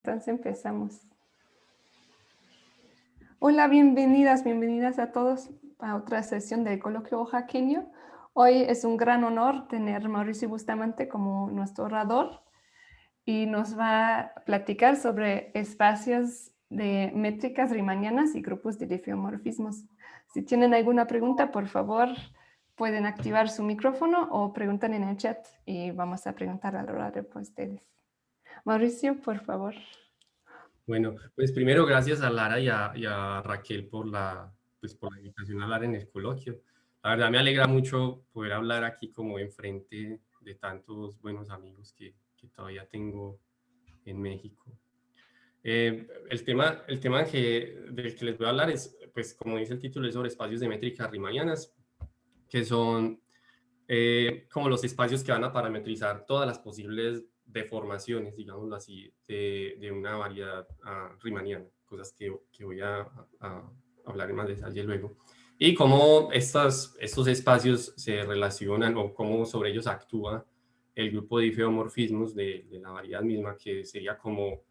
Entonces empezamos. Hola, bienvenidas a todos a otra sesión del Coloquio Oaxaqueño. Hoy es un gran honor tener a Mauricio Bustamante como nuestro orador y nos va a platicar sobre espacios de métricas riemannianas y grupos de difeomorfismos. Si tienen alguna pregunta, por favor, pueden activar su micrófono o preguntar en el chat y vamos a preguntar al horario por ustedes. Mauricio, por favor. Bueno, pues primero gracias a Lara y a Raquel por la invitación a hablar en el coloquio. La verdad me alegra mucho poder hablar aquí como enfrente de tantos buenos amigos que todavía tengo en México. El tema del que les voy a hablar es, pues como dice el título, es sobre espacios de métricas riemannianas, que son como los espacios que van a parametrizar todas las posibles deformaciones, digámoslo así, de una variedad riemanniana, cosas que voy a hablar en más detalle luego. Y cómo estos espacios se relacionan o cómo sobre ellos actúa el grupo de difeomorfismos de la variedad misma, que sería como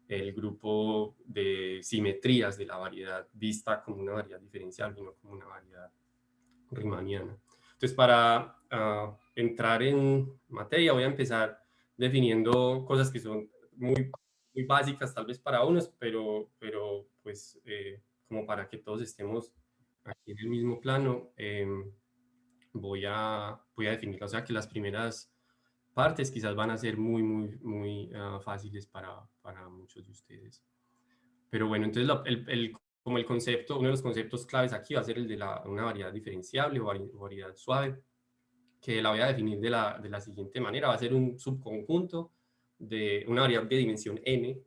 el grupo de simetrías de la variedad vista como una variedad diferencial y no como una variedad riemanniana. Entonces, para entrar en materia, voy a empezar definiendo cosas que son muy básicas tal vez para unos, pero pues como para que todos estemos aquí en el mismo plano, voy a definirlo. O sea que las primeras partes quizás van a ser muy fáciles para muchos de ustedes. Pero bueno, entonces como el concepto, uno de los conceptos claves aquí va a ser el de una variedad diferenciable o variedad suave, que la voy a definir de la siguiente manera. Va a ser un subconjunto de una variedad de dimensión n,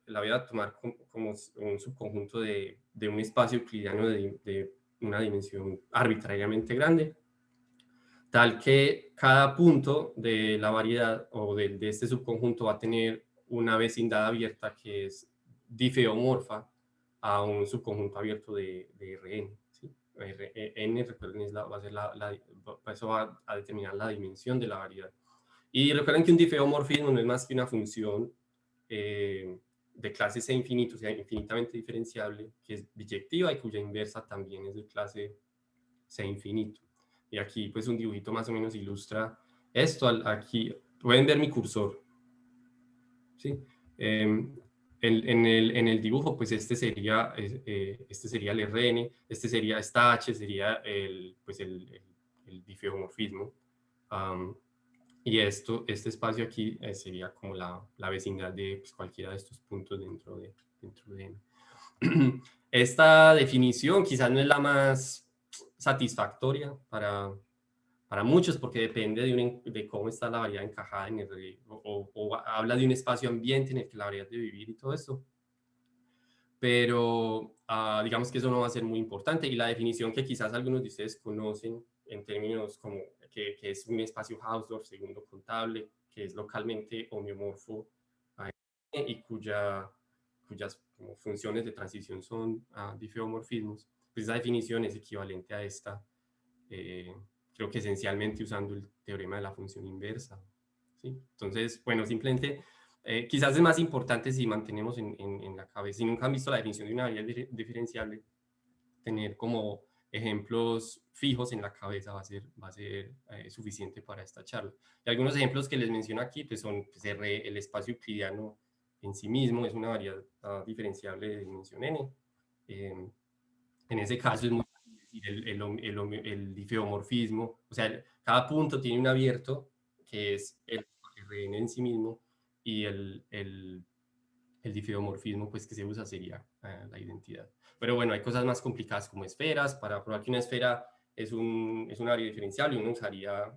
la voy a tomar como un subconjunto de un espacio euclidiano de una dimensión arbitrariamente grande, tal que cada punto de la variedad o de este subconjunto va a tener una vecindad abierta que es difeomorfa a un subconjunto abierto de Rn. ¿Sí? N, recuerden, eso va a determinar la dimensión de la variedad. Y recuerden que un difeomorfismo no es más que una función de clase C infinito, o sea, infinitamente diferenciable, que es biyectiva y cuya inversa también es de clase C infinito. Y aquí pues un dibujito más o menos ilustra esto. Aquí pueden ver mi cursor, ¿sí? En el dibujo pues este sería el Rn, esta H sería el difeomorfismo. Y este espacio aquí sería como la vecindad de pues, cualquiera de estos puntos dentro de N. Esta definición quizás no es la más satisfactoria para muchos porque depende de cómo está la variedad encajada en o habla de un espacio ambiente en el que la variedad de vivir y todo esto. Pero digamos que eso no va a ser muy importante, y la definición que quizás algunos de ustedes conocen en términos como que es un espacio Hausdorff segundo contable, que es localmente homeomorfo a N y cuyas como funciones de transición son difeomorfismos, pues esa definición es equivalente a esta, creo que esencialmente usando el teorema de la función inversa. ¿Sí? Entonces, bueno, simplemente quizás es más importante si mantenemos en la cabeza, si nunca han visto la definición de una variable diferenciable, tener como ejemplos fijos en la cabeza va a ser suficiente para esta charla. Y algunos ejemplos que les menciono aquí pues son pues, el espacio euclidiano en sí mismo, es una variedad diferenciable de dimensión n. En ese caso es muy fácil decir el difeomorfismo, o sea, cada punto tiene un abierto que es el Rn en sí mismo, y el difeomorfismo pues que se usa sería la identidad. Pero bueno, hay cosas más complicadas como esferas. Para probar que una esfera es un área diferenciable, uno usaría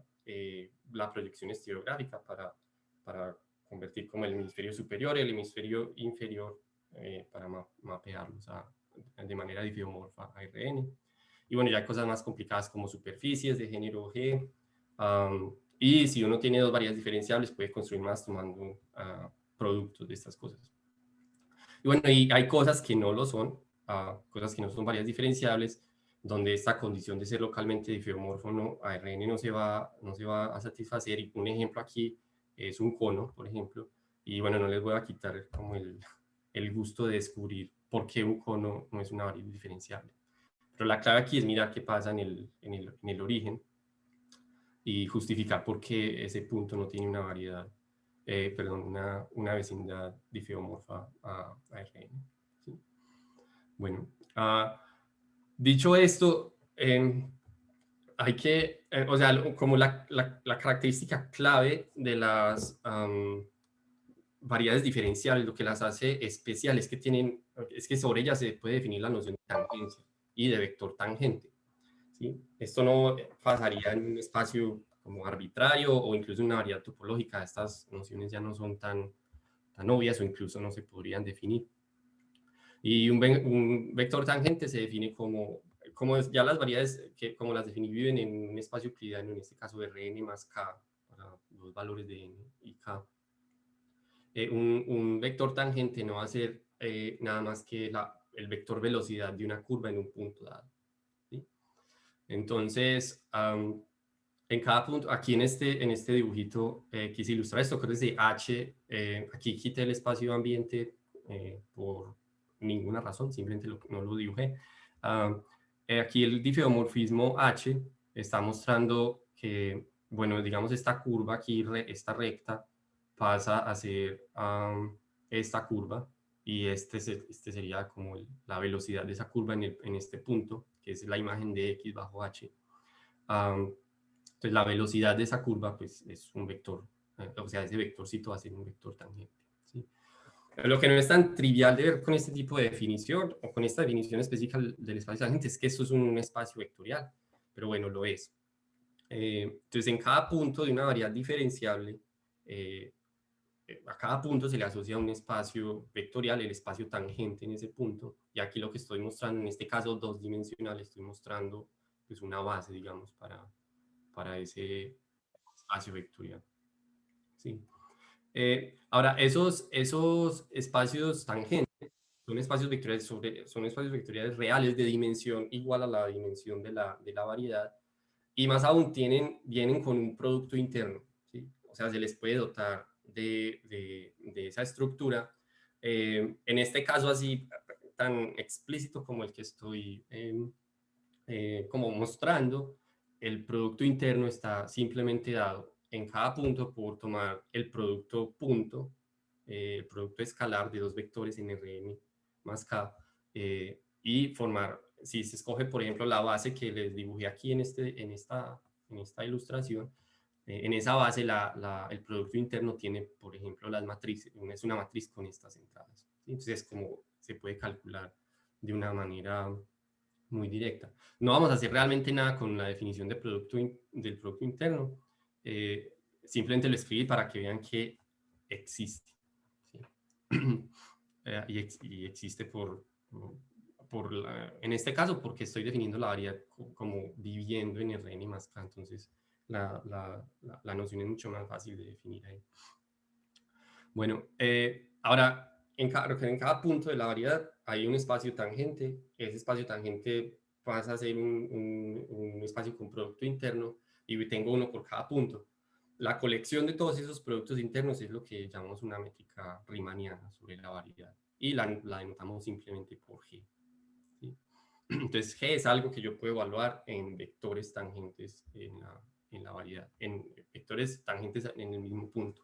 la proyección estereográfica para convertir como el hemisferio superior y el hemisferio inferior para mapearlos de manera difeomorfa a Rn. Y bueno, ya hay cosas más complicadas como superficies de género G. Y si uno tiene dos variedades diferenciables, puede construir más tomando productos de estas cosas. Y bueno, y hay cosas que no lo son, cosas que no son variedades diferenciables, donde esta condición de ser localmente difeomorfo a Rn no se va a satisfacer. Y un ejemplo aquí es un cono, por ejemplo, Y bueno, no les voy a quitar como el gusto de descubrir por qué un cono no es una variable diferenciable. Pero la clave aquí es mirar qué pasa en el origen y justificar por qué ese punto no tiene una variedad, perdón, una vecindad difeomorfa a Rn. ¿Sí? Bueno, dicho esto, hay que, o sea, como la característica clave de las variedades diferenciales, lo que las hace especiales, es que sobre ellas se puede definir la noción de tangencia y de vector tangente. ¿Sí? Esto no pasaría en un espacio como arbitrario o incluso en una variedad topológica. Estas nociones ya no son tan obvias o incluso no se podrían definir. Y un vector tangente se define como ya las variedades que como las definí viven en un espacio euclidiano, en este caso de Rn más K, para los valores de n y K. Un vector tangente no va a ser nada más que el vector velocidad de una curva en un punto dado. ¿Sí? Entonces, en cada punto, aquí en este dibujito quise ilustrar esto, que es de H, aquí quité el espacio ambiente por ninguna razón, simplemente no lo dibujé. Aquí el difeomorfismo H está mostrando que, bueno, digamos esta curva aquí, esta recta, pasa a ser esta curva, y este sería como la velocidad de esa curva en este punto, que es la imagen de X bajo H. Entonces la velocidad de esa curva pues es un vector, o sea, ese vectorcito va a ser un vector tangente. ¿Sí? Lo que no es tan trivial de ver con este tipo de definición o con esta definición específica del espacio tangente es que esto es un espacio vectorial, pero bueno, lo es. Entonces en cada punto de una variedad diferenciable, a cada punto se le asocia un espacio vectorial, el espacio tangente en ese punto, y aquí lo que estoy mostrando, en este caso 2-dimensional, estoy mostrando pues una base, digamos, para ese espacio vectorial. ¿Sí? Ahora, esos espacios tangentes son espacios vectoriales, son espacios vectoriales reales de dimensión igual a la dimensión de la variedad, y más aún vienen con un producto interno. ¿Sí? O sea, se les puede dotar de esa estructura. En este caso así tan explícito como el que estoy como mostrando, el producto interno está simplemente dado en cada punto por tomar el producto punto, el producto escalar de dos vectores en Rn más K, y formar, si se escoge por ejemplo la base que les dibujé aquí en esta ilustración, en esa base el producto interno tiene, por ejemplo, las matrices, es una matriz con estas entradas. ¿Sí? Entonces, como se puede calcular de una manera muy directa. No vamos a hacer realmente nada con la definición del producto interno. Simplemente lo escribí para que vean que existe. ¿Sí? Y existe en este caso porque estoy definiendo la variedad como viviendo en Rn más K. Entonces la noción es mucho más fácil de definir ahí. Bueno, ahora en cada punto de la variedad hay un espacio tangente. Ese espacio tangente pasa a ser un espacio con producto interno, y tengo uno por cada punto. La colección de todos esos productos internos es lo que llamamos una métrica riemanniana sobre la variedad, y la denotamos simplemente por G. ¿Sí? Entonces G es algo que yo puedo evaluar en vectores tangentes en la variedad, en vectores tangentes en el mismo punto.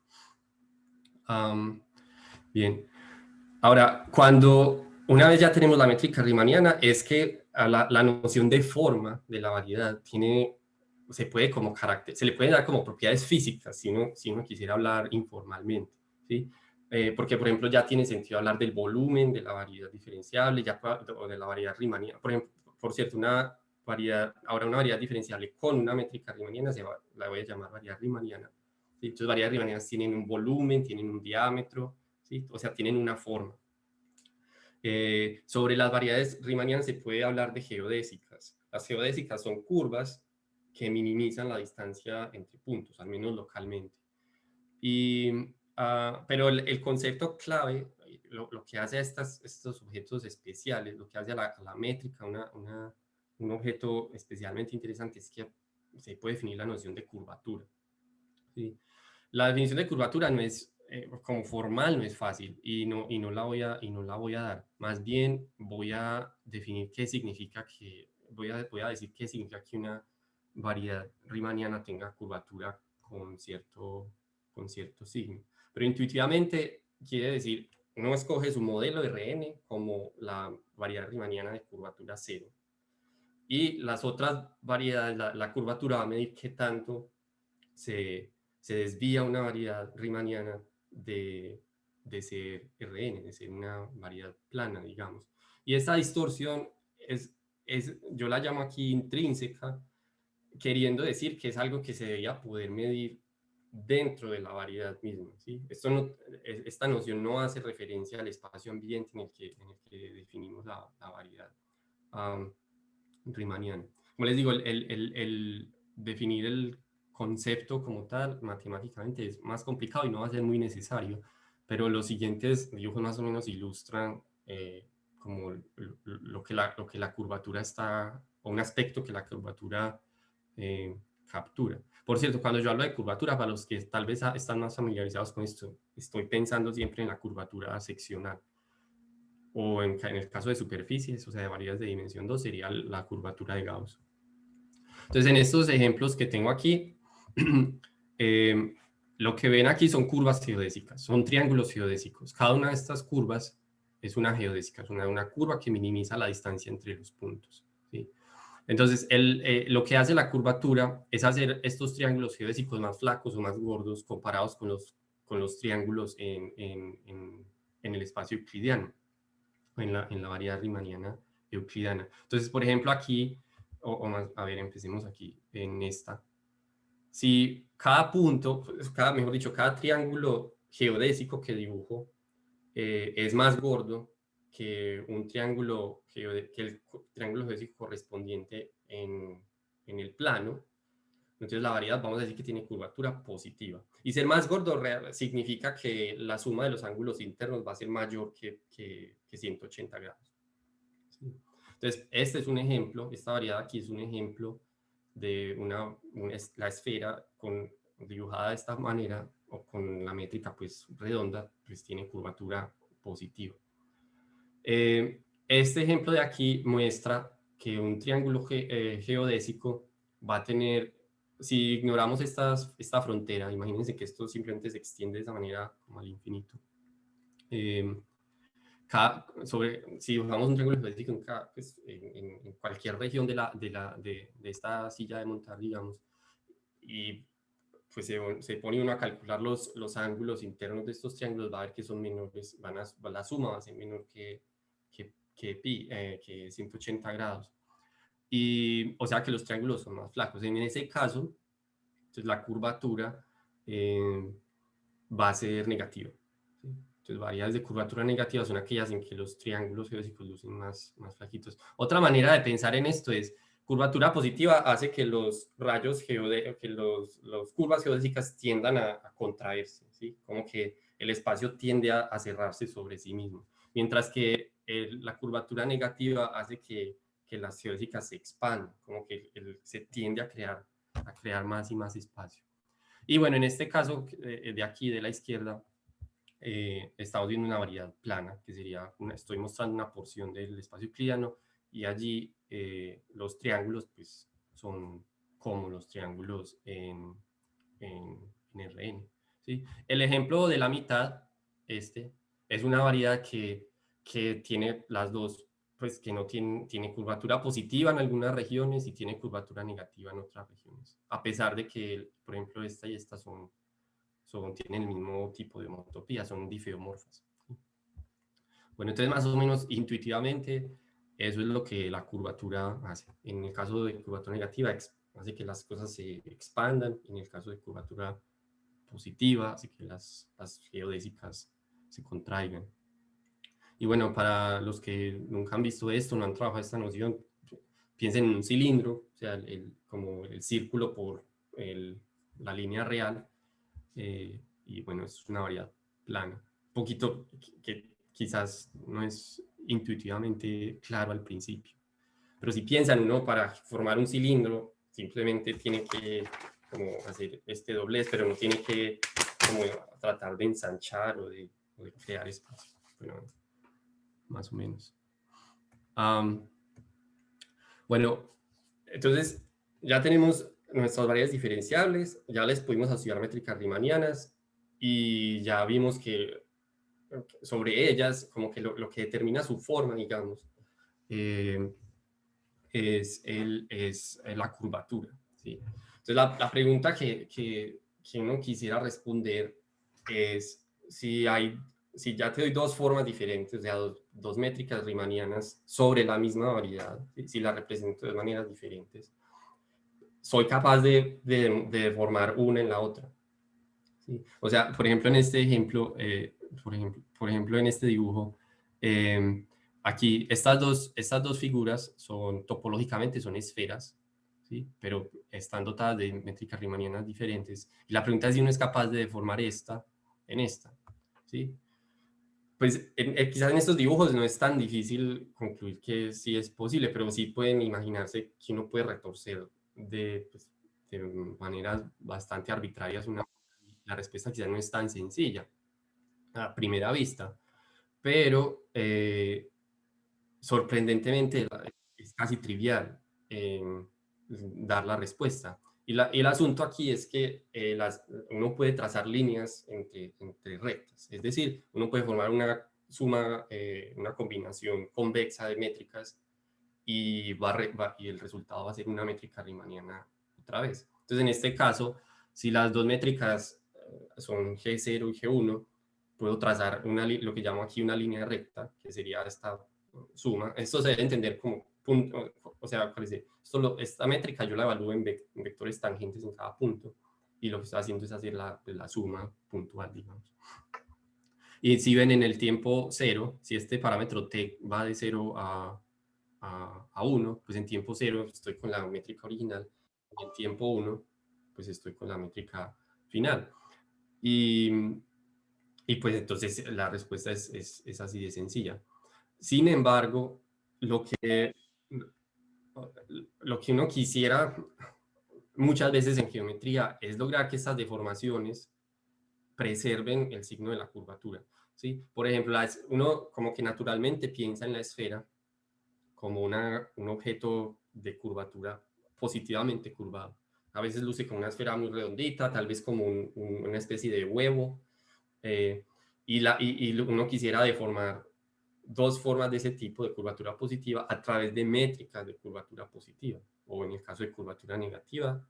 Bien. Ahora, una vez ya tenemos la métrica riemanniana, es que la noción de forma de la variedad se le pueden dar como propiedades físicas si uno quisiera hablar informalmente. ¿Sí? Porque, por ejemplo, ya tiene sentido hablar del volumen de la variedad diferenciable o de la variedad riemanniana. Por cierto, una variedad diferenciable con una métrica riemanniana la voy a llamar variedad riemanniana. ¿Sí? Entonces, variedades riemannianas tienen un volumen, tienen un diámetro, ¿sí? O sea, tienen una forma. Sobre las variedades riemannianas se puede hablar de geodésicas. Las geodésicas son curvas que minimizan la distancia entre puntos, al menos localmente. Pero el concepto clave, lo que hace a estos objetos especiales, lo que hace a la métrica un objeto especialmente interesante, es que se puede definir la noción de curvatura. ¿Sí? La definición de curvatura no es como formal no es fácil y no la voy a dar. Más bien voy a definir qué significa voy a decir qué significa que una variedad riemanniana tenga curvatura con cierto signo. Pero intuitivamente quiere decir, uno escoge su modelo Rn como la variedad riemanniana de curvatura 0. Y las otras variedades, la curvatura va a medir qué tanto se desvía una variedad riemanniana de ser Rn, de ser una variedad plana, digamos. Y esta distorsión yo la llamo aquí intrínseca, queriendo decir que es algo que se debería poder medir dentro de la variedad misma, ¿sí? Esta noción no hace referencia al espacio ambiente en el que definimos la variedad riemanniana. Como les digo, el definir el concepto como tal matemáticamente es más complicado y no va a ser muy necesario, pero los siguientes dibujos más o menos ilustran como lo que la curvatura está, o un aspecto que la curvatura captura. Por cierto, cuando yo hablo de curvatura, para los que tal vez están más familiarizados con esto, estoy pensando siempre en la curvatura seccional. O en el caso de superficies, o sea, de variedades de dimensión 2, sería la curvatura de Gauss. Entonces, en estos ejemplos que tengo aquí, lo que ven aquí son curvas geodésicas, son triángulos geodésicos. Cada una de estas curvas es una geodésica, es una curva que minimiza la distancia entre los puntos, ¿sí? Entonces, lo que hace la curvatura es hacer estos triángulos geodésicos más flacos o más gordos comparados con los triángulos en el espacio euclidiano, en la variedad riemanniana euclidiana. Entonces, por ejemplo, aquí, a ver, empecemos aquí, en esta. Si cada punto, mejor dicho, cada triángulo geodésico que dibujo es más gordo que un triángulo, que el triángulo geodésico correspondiente en el plano, entonces la variedad vamos a decir que tiene curvatura positiva. Y ser más gordo significa que la suma de los ángulos internos va a ser mayor que 180 grados. ¿Sí? Entonces, este es un ejemplo, esta variedad aquí es un ejemplo de la esfera dibujada de esta manera, o con la métrica pues redonda, pues tiene curvatura positiva. Este ejemplo de aquí muestra que un triángulo geodésico va a tener, si ignoramos esta frontera, imagínense que esto simplemente se extiende de esa manera como al infinito. Si dibujamos un triángulo geodésico pues, en cualquier región de esta silla de montar, digamos, y pues se pone uno a calcular los ángulos internos de estos triángulos, va a ver que son menores, la suma va a ser menor que 180 grados. Y, o sea que los triángulos son más flacos. En ese caso, entonces la curvatura va a ser negativa, ¿sí? Entonces, variedades de curvatura negativa son aquellas en que los triángulos geodésicos lucen más flaquitos. Otra manera de pensar en esto es, curvatura positiva hace que los rayos las curvas geodésicas tiendan a contraerse, ¿sí? Como que el espacio tiende a cerrarse sobre sí mismo. Mientras que la curvatura negativa hace que las geodésicas se expandan, como que se tiende a crear más y más espacio. Y bueno, en este caso de aquí, de la izquierda, estamos viendo una variedad plana, que sería, estoy mostrando una porción del espacio euclidiano, y allí los triángulos pues son como los triángulos en Rn, ¿sí? El ejemplo de la mitad, es una variedad que tiene las dos, pues que no tiene curvatura positiva en algunas regiones y tiene curvatura negativa en otras regiones, a pesar de que, por ejemplo, esta y esta tienen el mismo tipo de homotopía, son difeomorfas. Bueno, entonces más o menos intuitivamente eso es lo que la curvatura hace. En el caso de curvatura negativa hace que las cosas se expandan, en el caso de curvatura positiva hace que las geodésicas se contraigan. Y bueno, para los que nunca han visto esto, no han trabajado esta noción, piensen en un cilindro, o sea, como el círculo por la línea real, y bueno, es una variedad plana. Un poquito que quizás no es intuitivamente claro al principio. Pero si piensan, uno para formar un cilindro simplemente tiene que como hacer este doblez, pero no tiene que como tratar de ensanchar o de crear espacio. Bueno, más o menos. Bueno, entonces ya tenemos nuestras variables diferenciables, ya les pudimos asociar métricas riemannianas y ya vimos que sobre ellas, como que lo que determina su forma, digamos, es la curvatura, ¿sí? Entonces la pregunta que uno quisiera responder es si ya te doy dos formas diferentes, o sea, dos métricas riemannianas sobre la misma variedad, ¿sí? Si la represento de maneras diferentes, soy capaz de formar una en la otra, ¿sí? O sea, por ejemplo, en este ejemplo, por ejemplo, en este dibujo, aquí estas dos figuras topológicamente son esferas, ¿sí? Pero están dotadas de métricas riemannianas diferentes. Y la pregunta es si uno es capaz de deformar esta en esta, ¿sí? Pues quizás en estos dibujos no es tan difícil concluir que sí es posible, pero sí pueden imaginarse que uno puede retorcer pues, de maneras bastante arbitrarias la respuesta quizás no es tan sencilla a primera vista, pero sorprendentemente es casi trivial dar la respuesta. Y el asunto aquí es que uno puede trazar líneas entre rectas, es decir, uno puede formar una suma, una combinación convexa de métricas y el resultado va a ser una métrica riemanniana otra vez. Entonces, en este caso, si las dos métricas son G0 y G1, puedo trazar lo que llamo aquí una línea recta, que sería esta suma. Esto se debe entender como punto, o sea, esta métrica yo la evalúo en vectores tangentes en cada punto, y lo que estoy haciendo es hacer la suma puntual, digamos. Y si ven en el tiempo 0, si este parámetro t va de 0 a 1, pues en tiempo 0 estoy con la métrica original, y en tiempo 1, pues estoy con la métrica final. Y pues entonces la respuesta es así de sencilla. Sin embargo, lo que uno quisiera muchas veces en geometría es lograr que estas deformaciones preserven el signo de la curvatura, ¿sí? Por ejemplo, uno como que naturalmente piensa en la esfera como un objeto de curvatura positivamente curvado. A veces luce como una esfera muy redondita, tal vez como una especie de huevo, y uno quisiera deformar dos formas de ese tipo de curvatura positiva a través de métricas de curvatura positiva, o en el caso de curvatura negativa,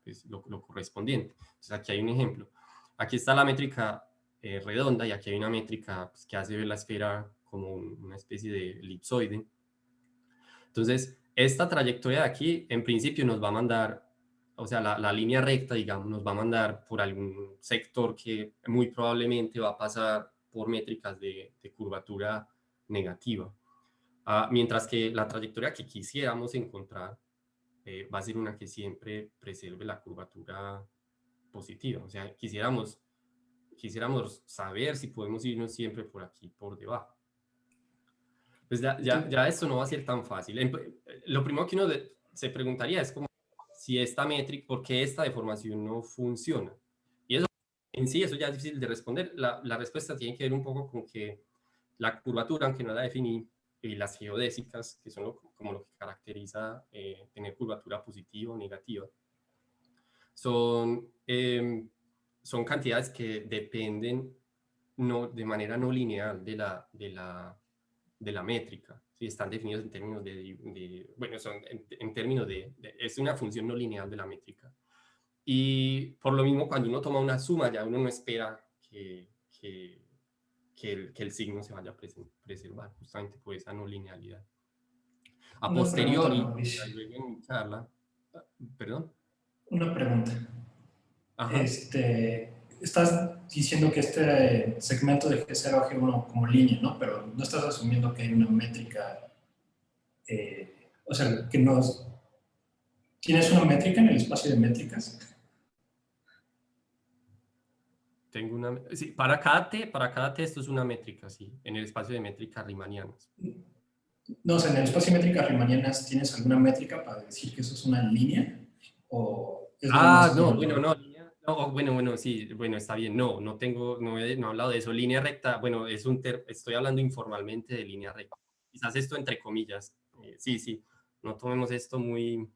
pues lo correspondiente. Entonces aquí hay un ejemplo. Aquí está la métrica redonda, y aquí hay una métrica pues, que hace ver la esfera como una especie de elipsoide. Entonces, esta trayectoria de aquí, en principio, nos va a mandar, o sea, la línea recta, digamos, nos va a mandar por algún sector que muy probablemente va a pasar por métricas de curvatura negativa. Mientras que la trayectoria que quisiéramos encontrar va a ser una que siempre preserve la curvatura positiva. O sea, quisiéramos saber si podemos irnos siempre por aquí, por debajo. Pues ya esto no va a ser tan fácil. Lo primero que uno se preguntaría es como si esta métrica, ¿por qué esta deformación no funciona? Y eso en sí, eso ya es difícil de responder. La respuesta tiene que ver un poco con que la curvatura, aunque no la definí, y las geodésicas, que son como lo que caracteriza tener curvatura positiva o negativa, son cantidades que dependen de manera no lineal de la métrica, ¿sí? Están definidos en términos bueno, son en términos es una función no lineal de la métrica. Y por lo mismo, cuando uno toma una suma, ya uno no espera que el signo se vaya a preservar, justamente por esa no linealidad. A Una pregunta, posteriori, Mauricio. luego en mi charla, perdón. Una pregunta. Ajá. Estás diciendo que este segmento de G0 a G1 como línea, ¿no? Pero no estás asumiendo que hay una métrica, o sea, que no... ¿Tienes una métrica en el espacio de métricas? Tengo sí, para cada T esto es una métrica, sí, en el espacio de métricas riemannianas. No, o sea, en el espacio de métricas riemannianas, ¿tienes alguna métrica para decir que eso es una línea? ¿O es lo más No, como bueno, no, No, bueno, sí, bueno, está bien. No tengo, no he hablado de eso. Línea recta, bueno, estoy hablando informalmente de línea recta. Quizás esto entre comillas. Sí, no tomemos esto muy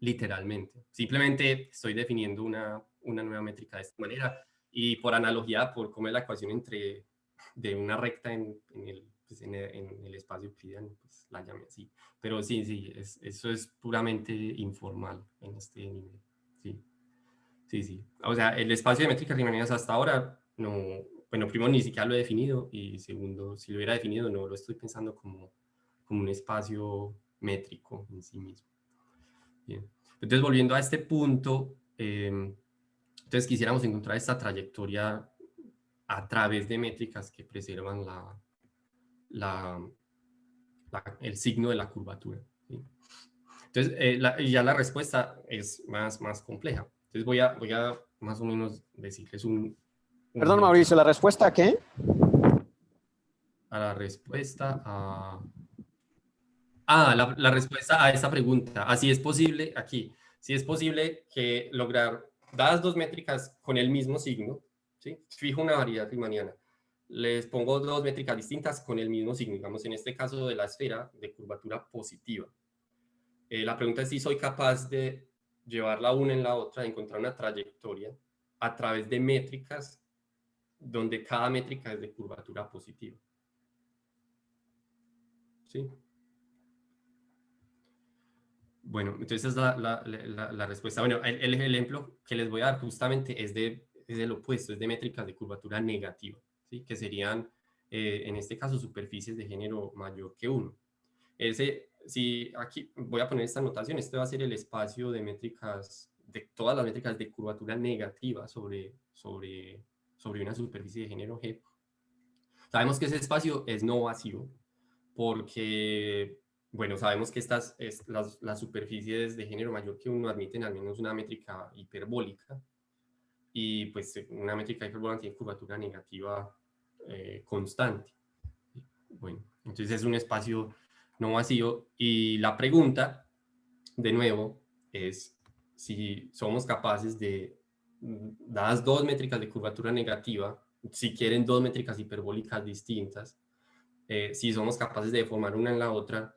literalmente. Simplemente estoy definiendo una nueva métrica de esta manera y por analogía, por cómo es la ecuación de una recta en el espacio euclidiano, pues la llamé así. Pero sí, eso es puramente informal en este nivel. Sí. O sea, el espacio de métricas riemannianas hasta ahora, no, bueno, primero ni siquiera lo he definido y segundo, si lo hubiera definido, no lo estoy pensando como un espacio métrico en sí mismo. Bien. Entonces, volviendo a este punto, entonces quisiéramos encontrar esta trayectoria a través de métricas que preservan el signo de la curvatura. ¿Sí? Entonces, ya la respuesta es más compleja. Entonces, voy a más o menos decirles un Perdón, ejemplo. Mauricio, ¿la respuesta a qué? A la respuesta a... la respuesta a esta pregunta. Así es posible, aquí, si es posible que lograr, dadas dos métricas con el mismo signo, ¿sí? Fijo una variedad riemanniana, les pongo dos métricas distintas con el mismo signo, digamos en este caso de la esfera de curvatura positiva. La pregunta es si soy capaz de llevar la una en la otra, de encontrar una trayectoria a través de métricas donde cada métrica es de curvatura positiva. ¿Sí? Bueno, entonces es la respuesta. Bueno, el ejemplo que les voy a dar justamente es del opuesto, es de métricas de curvatura negativa, ¿sí? Que serían, en este caso, superficies de género mayor que 1. Si aquí voy a poner esta notación, este va a ser el espacio de métricas, de todas las métricas de curvatura negativa sobre una superficie de género G. Sabemos que ese espacio es no vacío porque, bueno, sabemos que las superficies de género mayor que 1 admiten al menos una métrica hiperbólica y pues una métrica hiperbólica tiene curvatura negativa constante. Bueno, entonces es un espacio no vacío y la pregunta, de nuevo, es si somos capaces de, dadas dos métricas de curvatura negativa, si quieren dos métricas hiperbólicas distintas, si somos capaces de formar una en la otra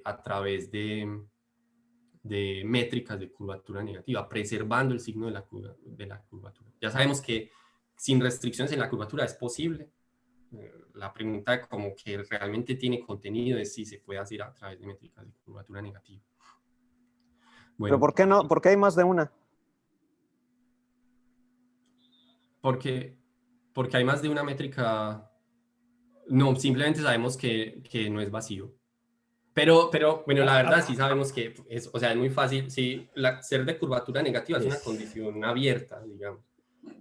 a través de métricas de curvatura negativa, preservando el signo de la curvatura. Ya sabemos que sin restricciones en la curvatura es posible. La pregunta como que realmente tiene contenido es si se puede hacer a través de métricas de curvatura negativa. Bueno, ¿Pero por qué no? ¿Por qué hay más de una? porque hay más de una métrica. No, simplemente sabemos que no es vacío. Pero bueno, la verdad sí sabemos que es, o sea, es muy fácil. Sí, ser de curvatura negativa es una condición abierta, digamos.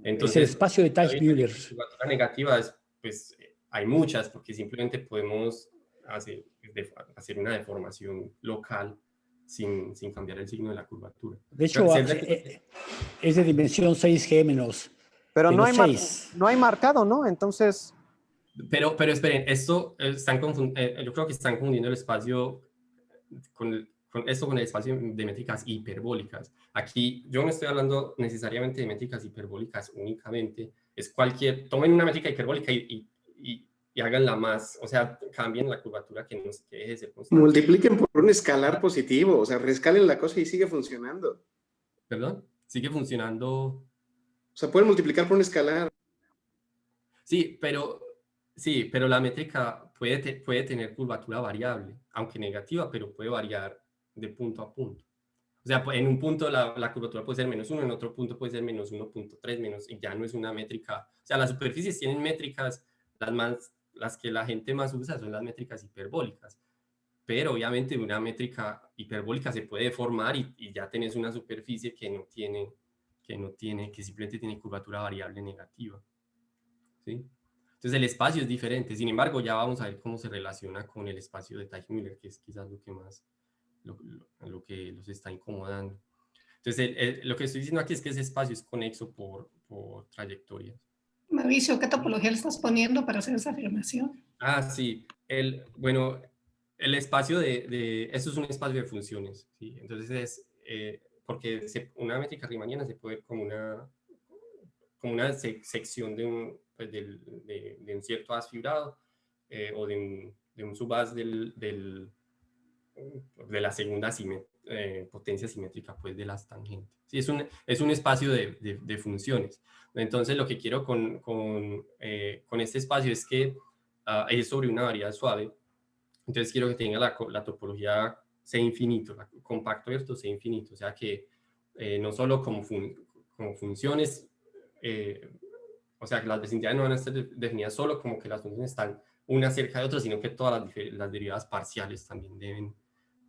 Entonces, es el espacio de Teichmüller. Curvatura negativa pues hay muchas, porque simplemente podemos hacer una deformación local sin cambiar el signo de la curvatura. De hecho, es de dimensión 6G menos. Pero no hay marcado, ¿no? Entonces... Pero esperen, esto yo creo que están confundiendo el espacio con el espacio de métricas hiperbólicas. Aquí yo no estoy hablando necesariamente de métricas hiperbólicas únicamente, tomen una métrica hiperbólica y háganla más, o sea, cambien la curvatura que deje de ser constante. Multipliquen por un escalar positivo, o sea, rescalen la cosa y sigue funcionando. ¿Perdón? Sigue funcionando. O sea, pueden multiplicar por un escalar. Sí, pero la métrica puede tener curvatura variable, aunque negativa, pero puede variar de punto a punto. O sea, en un punto la curvatura puede ser -1, en otro punto puede ser -1.3, y ya no es una métrica. O sea, las superficies tienen métricas, las que la gente más usa son las métricas hiperbólicas. Pero obviamente una métrica hiperbólica se puede deformar y ya tenés una superficie que simplemente tiene curvatura variable negativa. ¿Sí? Entonces el espacio es diferente. Sin embargo, ya vamos a ver cómo se relaciona con el espacio de Teichmüller, que es quizás lo que más lo que los está incomodando. Entonces, lo que estoy diciendo aquí es que ese espacio es conexo por trayectorias. Mauricio, ¿qué topología le estás poniendo para hacer esa afirmación? Sí. Bueno, el espacio eso es un espacio de funciones. ¿Sí? Entonces, porque una métrica riemanniana se puede ver como una sección de un, pues de un cierto haz fibrado o de un subhaz de la segunda potencia simétrica pues, de las tangentes. Sí, es un espacio de funciones. Entonces, lo que quiero con este espacio es que es sobre una variedad suave. Entonces, quiero que tenga la topología C infinito, compacto abierto C infinito. O sea, que no solo como funciones, o sea, que las vecindades no van a estar definidas solo como que las funciones están una cerca de otra, sino que todas las derivadas parciales también deben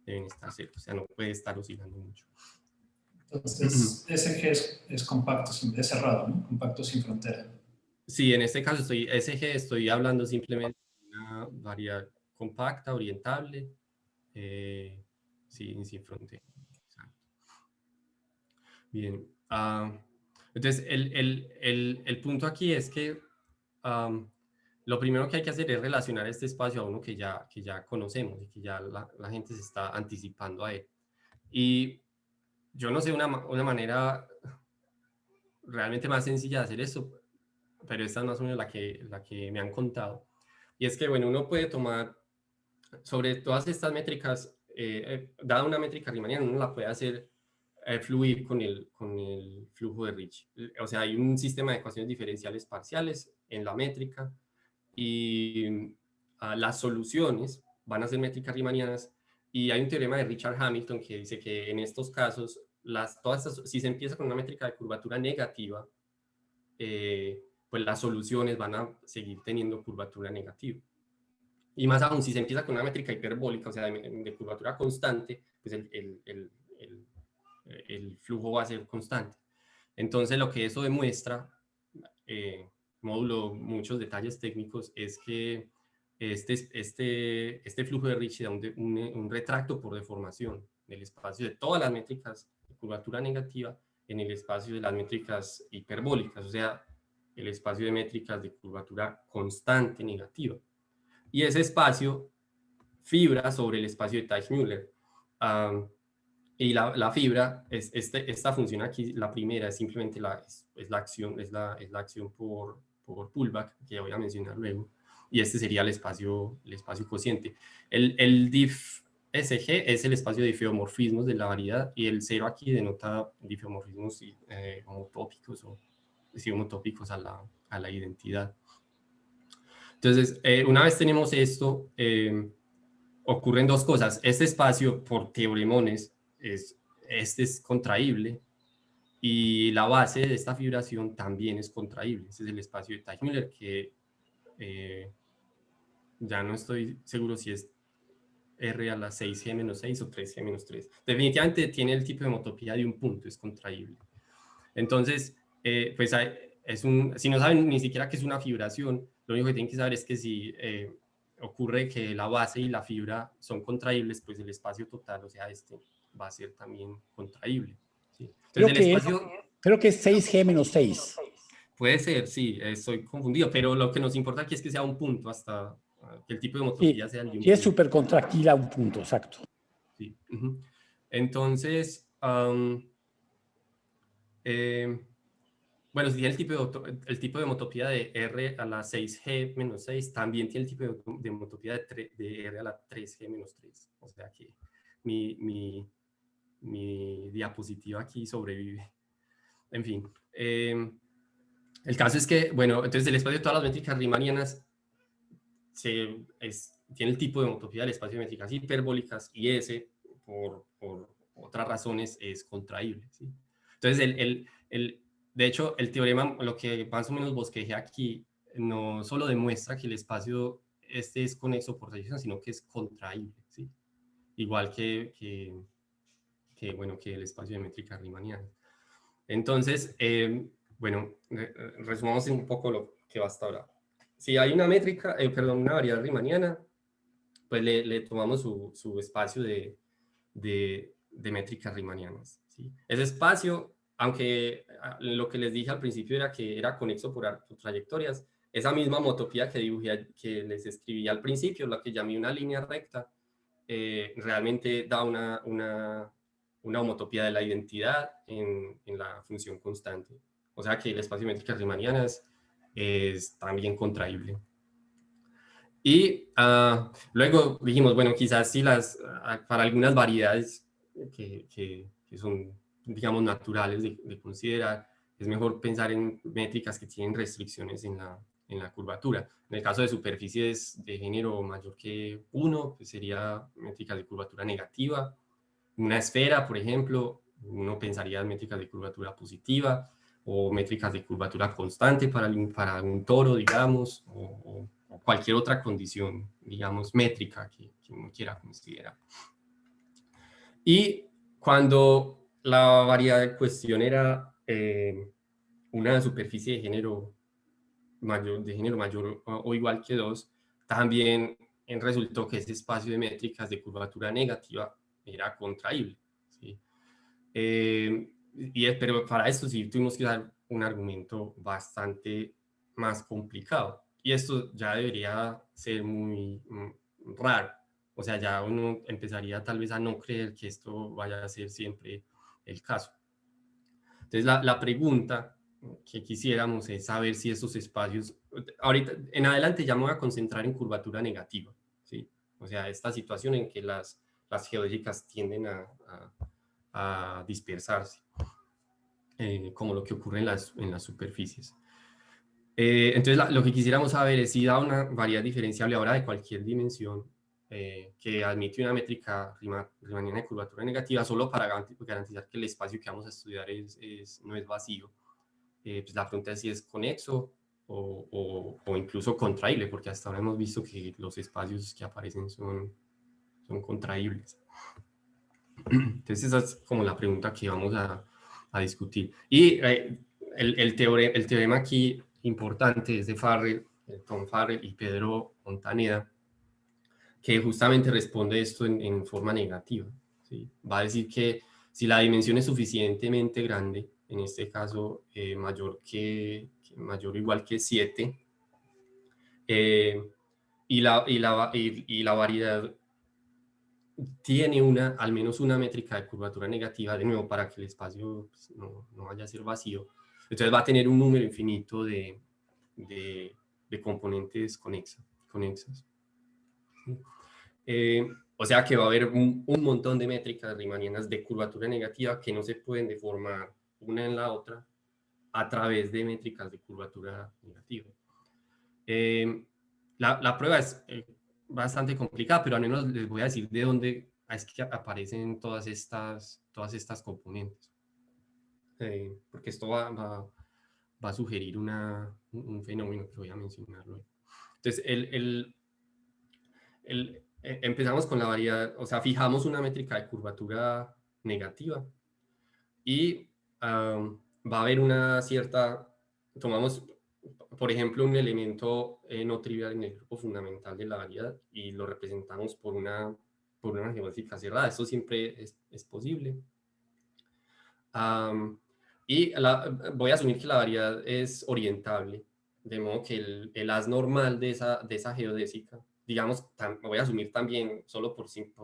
estar cerca, o sea, no puede estar oscilando mucho. Entonces, ese G es compacto, es cerrado, ¿no? Compacto sin frontera. Sí, en este caso estoy hablando simplemente de una variedad compacta, orientable, sin frontera. Exacto. Bien. Entonces, el punto aquí es que lo primero que hay que hacer es relacionar este espacio a uno que ya conocemos y que ya la gente se está anticipando a él. Y yo no sé una manera realmente más sencilla de hacer eso, pero esta es más o menos la que me han contado. Y es que, bueno, uno puede tomar sobre todas estas métricas, dada una métrica riemanniana, uno la puede hacer fluir con el flujo de Ricci. O sea, hay un sistema de ecuaciones diferenciales parciales en la métrica y las soluciones van a ser métricas riemannianas, y hay un teorema de Richard Hamilton que dice que en estos casos, si se empieza con una métrica de curvatura negativa, pues las soluciones van a seguir teniendo curvatura negativa. Y más aún, si se empieza con una métrica hiperbólica, o sea, de curvatura constante, pues el flujo va a ser constante. Entonces, lo que eso demuestra, módulo muchos detalles técnicos, es que este flujo de Ricci da un retracto por deformación del espacio de todas las métricas de curvatura negativa en el espacio de las métricas hiperbólicas, o sea, el espacio de métricas de curvatura constante negativa. Y ese espacio fibra sobre el espacio de Teichmüller. Y la fibra, esta función aquí, la primera, es simplemente la acción por pullback, que voy a mencionar luego, y este sería el espacio cociente. El diff SG es el espacio de difeomorfismos de la variedad, y el 0 aquí denota difeomorfismos homotópicos o homotópicos a la identidad. Entonces, una vez tenemos esto, ocurren dos cosas. Este espacio, por teoremones, es contraíble, y la base de esta fibración también es contraíble. Este es el espacio de Teichmüller, que ya no estoy seguro si es R a la 6G-6 o 3G-3. Definitivamente tiene el tipo de homotopía de un punto, es contraíble. Entonces, pues si no saben ni siquiera qué es una fibración, lo único que tienen que saber es que si ocurre que la base y la fibra son contraíbles, pues el espacio total, o sea, va a ser también contraíble. ¿Sí? Entonces, creo que es 6G-6. Puede ser, sí, estoy confundido, pero lo que nos importa aquí es que sea un punto, hasta que el tipo de homotopía sea el de un punto. Es súper contractila un punto, exacto. Sí. Entonces, bueno, si tiene el tipo de homotopía de R a la 6G-6, también tiene el tipo de homotopía de R a la 3G-3. O sea que mi diapositiva aquí sobrevive. En fin. El caso es que, bueno, entonces el espacio de todas las métricas riemannianas tiene el tipo de homotopía del espacio de métricas hiperbólicas, y ese, por otras razones, es contraíble. ¿Sí? Entonces, de hecho, el teorema, lo que más o menos bosquejé aquí, no solo demuestra que el espacio es conexo por trayección, sino que es contraíble, ¿sí? Igual que el espacio de métrica riemanniana. Entonces, bueno, resumamos un poco lo que va hasta ahora. Si hay una métrica, una variedad riemanniana, pues le tomamos su espacio de métricas riemannianas, ¿sí? Ese espacio, aunque lo que les dije al principio era que era conexo por trayectorias, esa misma homotopía que dibujé, que les escribí al principio, la que llamé una línea recta, realmente da una una homotopía de la identidad en la función constante. O sea que el espacio de métricas riemannianas es también contraíble. Y luego dijimos, bueno, quizás sí para algunas variedades que son, digamos, naturales de considerar, es mejor pensar en métricas que tienen restricciones en la curvatura. En el caso de superficies de género mayor que 1, pues sería métricas de curvatura negativa. Una esfera, por ejemplo, uno pensaría en métricas de curvatura positiva, o métricas de curvatura constante para un toro, digamos, o cualquier otra condición, digamos, métrica que uno quiera considerar. Y cuando la variedad en cuestión era una superficie de género mayor o igual que 2, también resultó que ese espacio de métricas de curvatura negativa era contraíble, ¿sí? Pero para esto sí tuvimos que dar un argumento bastante más complicado. Y esto ya debería ser muy raro. O sea, ya uno empezaría tal vez a no creer que esto vaya a ser siempre el caso. Entonces, la pregunta que quisiéramos es saber si estos espacios, ahorita en adelante ya me voy a concentrar en curvatura negativa, ¿sí? O sea, esta situación en que las geodésicas tienden a dispersarse, como lo que ocurre en las superficies. Entonces, lo que quisiéramos saber es si da una variedad diferenciable ahora de cualquier dimensión que admite una métrica riemanniana de curvatura negativa solo para garantizar que el espacio que vamos a estudiar no es vacío. Pues la pregunta es si es conexo o incluso contraíble, porque hasta ahora hemos visto que los espacios que aparecen son contraíbles. Entonces esa es como la pregunta que vamos a discutir. Y el teorema aquí importante es de Farrell, Tom Farrell y Pedro Montaneda, que justamente responde esto en forma negativa, ¿sí? Va a decir que si la dimensión es suficientemente grande, en este caso mayor o igual que 7, y la variedad tiene al menos una métrica de curvatura negativa, de nuevo, para que el espacio pues, no vaya a ser vacío, entonces va a tener un número infinito de componentes conexas. ¿Sí? O sea que va a haber un montón de métricas riemannianas de curvatura negativa que no se pueden deformar una en la otra a través de métricas de curvatura negativa. La prueba es bastante complicada, pero al menos les voy a decir de dónde es que aparecen todas estas componentes. Porque esto va a sugerir un fenómeno que voy a mencionar luego. Entonces, empezamos con la variedad, o sea, fijamos una métrica de curvatura negativa y va a haber una cierta, tomamos, por ejemplo, un elemento no trivial en el grupo fundamental de la variedad y lo representamos por una geométrica cerrada. Esto siempre es posible. Y voy a asumir que la variedad es orientable, de modo que el haz normal de esa geodésica, digamos, voy a asumir también, solo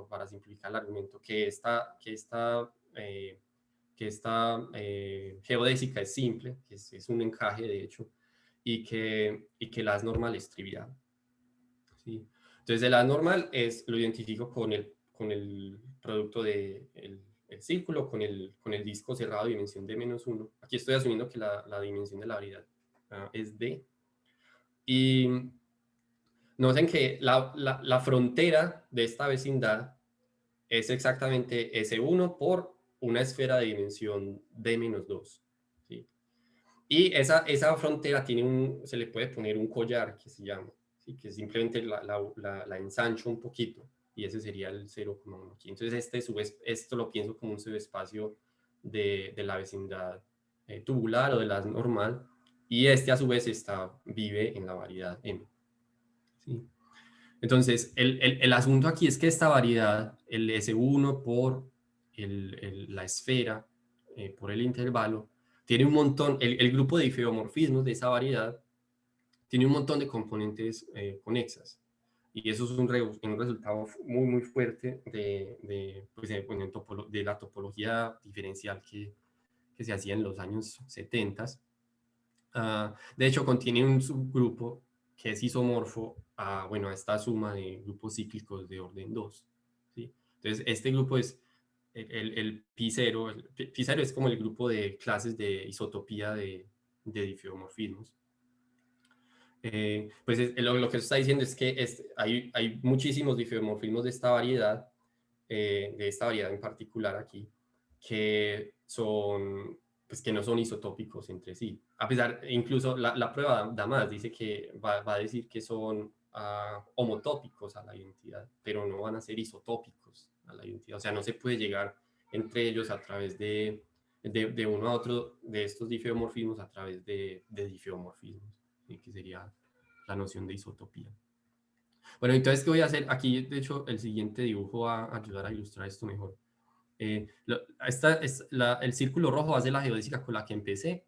para simplificar el argumento, que esta geodésica es simple, que es un encaje de hecho, y que el haz normal es trivial. ¿Sí? Entonces el haz normal lo identifico con el producto del el círculo, con el disco cerrado de dimensión d-1. Aquí estoy asumiendo que la dimensión de la variedad es d. Y noten que la frontera de esta vecindad es exactamente S1 por una esfera de dimensión d-2. ¿Sí? Y esa frontera se le puede poner un collar que se llama, ¿sí? Que simplemente la ensancho un poquito, y ese sería el 0,1 aquí. Entonces esto lo pienso como un subespacio de la vecindad tubular o de la normal, y a su vez vive en la variedad M. ¿Sí? Entonces, el asunto aquí es que esta variedad, el S1 por la esfera, por el intervalo, tiene un montón, el grupo de difeomorfismos de esa variedad tiene un montón de componentes conexas. Y eso es un resultado muy fuerte de la topología diferencial que se hacía en los años 70. De hecho, contiene un subgrupo que es isomorfo a esta suma de grupos cíclicos de orden 2. ¿Sí? Entonces, este grupo es el Pi0. El Pi0 es como el grupo de clases de isotopía de difeomorfismos. Pues lo que se está diciendo es que hay muchísimos difeomorfismos de esta variedad en particular aquí, que que no son isotópicos entre sí. A pesar, incluso la prueba da más, dice que va a decir que son homotópicos a la identidad, pero no van a ser isotópicos a la identidad. O sea, no se puede llegar entre ellos a través de uno a otro de estos difeomorfismos a través de difeomorfismos, ¿sí? Que sería la noción de isotopía. Bueno, entonces, ¿qué voy a hacer? Aquí, de hecho, el siguiente dibujo va a ayudar a ilustrar esto mejor. El círculo rojo va a ser la geodésica con la que empecé.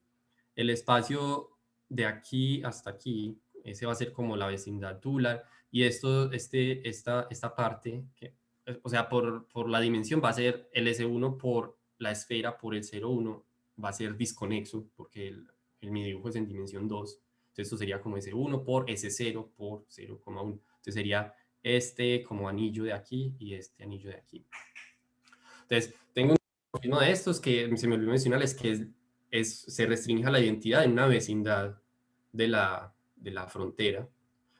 El espacio de aquí hasta aquí, ese va a ser como la vecindad tubular. Y esta parte, o sea, por la dimensión va a ser el S1 por la esfera por el 0,1, va a ser disconexo, porque mi dibujo es en dimensión 2. Entonces esto sería como S1 por S0 por 0,1. Entonces sería este como anillo de aquí y este anillo de aquí. Entonces, tengo un dimorfismo de estos que se me olvidó mencionarles que se restringe a la identidad en una vecindad de la frontera,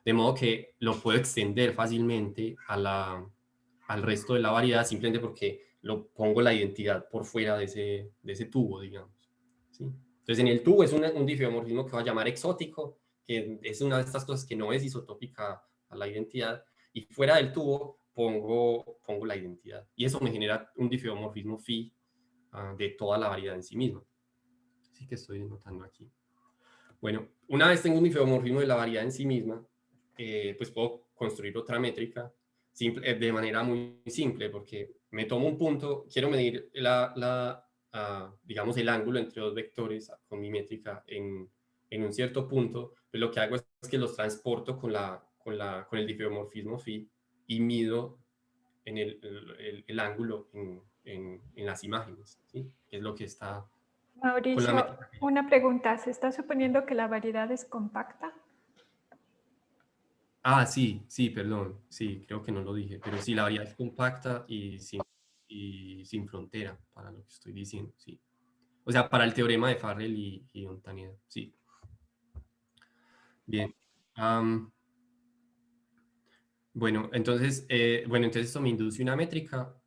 de modo que lo puedo extender fácilmente al resto de la variedad simplemente porque lo pongo la identidad por fuera de ese tubo, digamos. ¿Sí? Entonces, en el tubo es un difeomorfismo que va a llamar exótico, que es una de estas cosas que no es isotópica a la identidad, y fuera del tubo pongo la identidad. Y eso me genera un difeomorfismo phi de toda la variedad en sí misma. Así que estoy notando aquí. Bueno, una vez tengo un difeomorfismo de la variedad en sí misma, pues puedo construir otra métrica de manera muy simple, porque me tomo un punto, quiero medir digamos, el ángulo entre dos vectores con mi métrica en un cierto punto, pues lo que hago es que los transporto con el difeomorfismo phi y mido en el ángulo en las imágenes, ¿sí? Que es lo que está con la Mauricio, métrica. una pregunta. ¿Se está suponiendo que la variedad es compacta? Sí, perdón. Sí, creo que no lo dije, pero sí, la variedad es compacta y sin frontera, para lo que estoy diciendo, sí. O sea, para el teorema de Farrell y Ontaneda, sí. Bien. Entonces esto me induce una métrica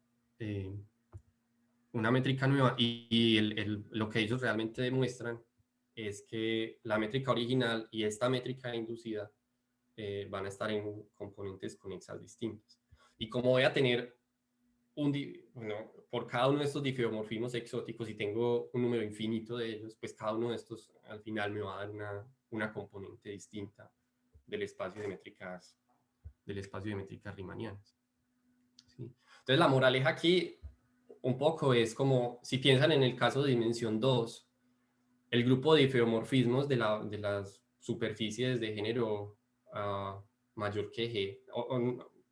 nueva y lo que ellos realmente demuestran es que la métrica original y esta métrica inducida van a estar en componentes conexas distintas. Y como voy a tener por cada uno de estos difeomorfismos exóticos y tengo un número infinito de ellos, pues cada uno de estos al final me va a dar una componente distinta del espacio de métricas riemannianas. ¿Sí? Entonces la moraleja aquí un poco es como, si piensan en el caso de dimensión 2, el grupo de difeomorfismos de las superficies de género mayor que G,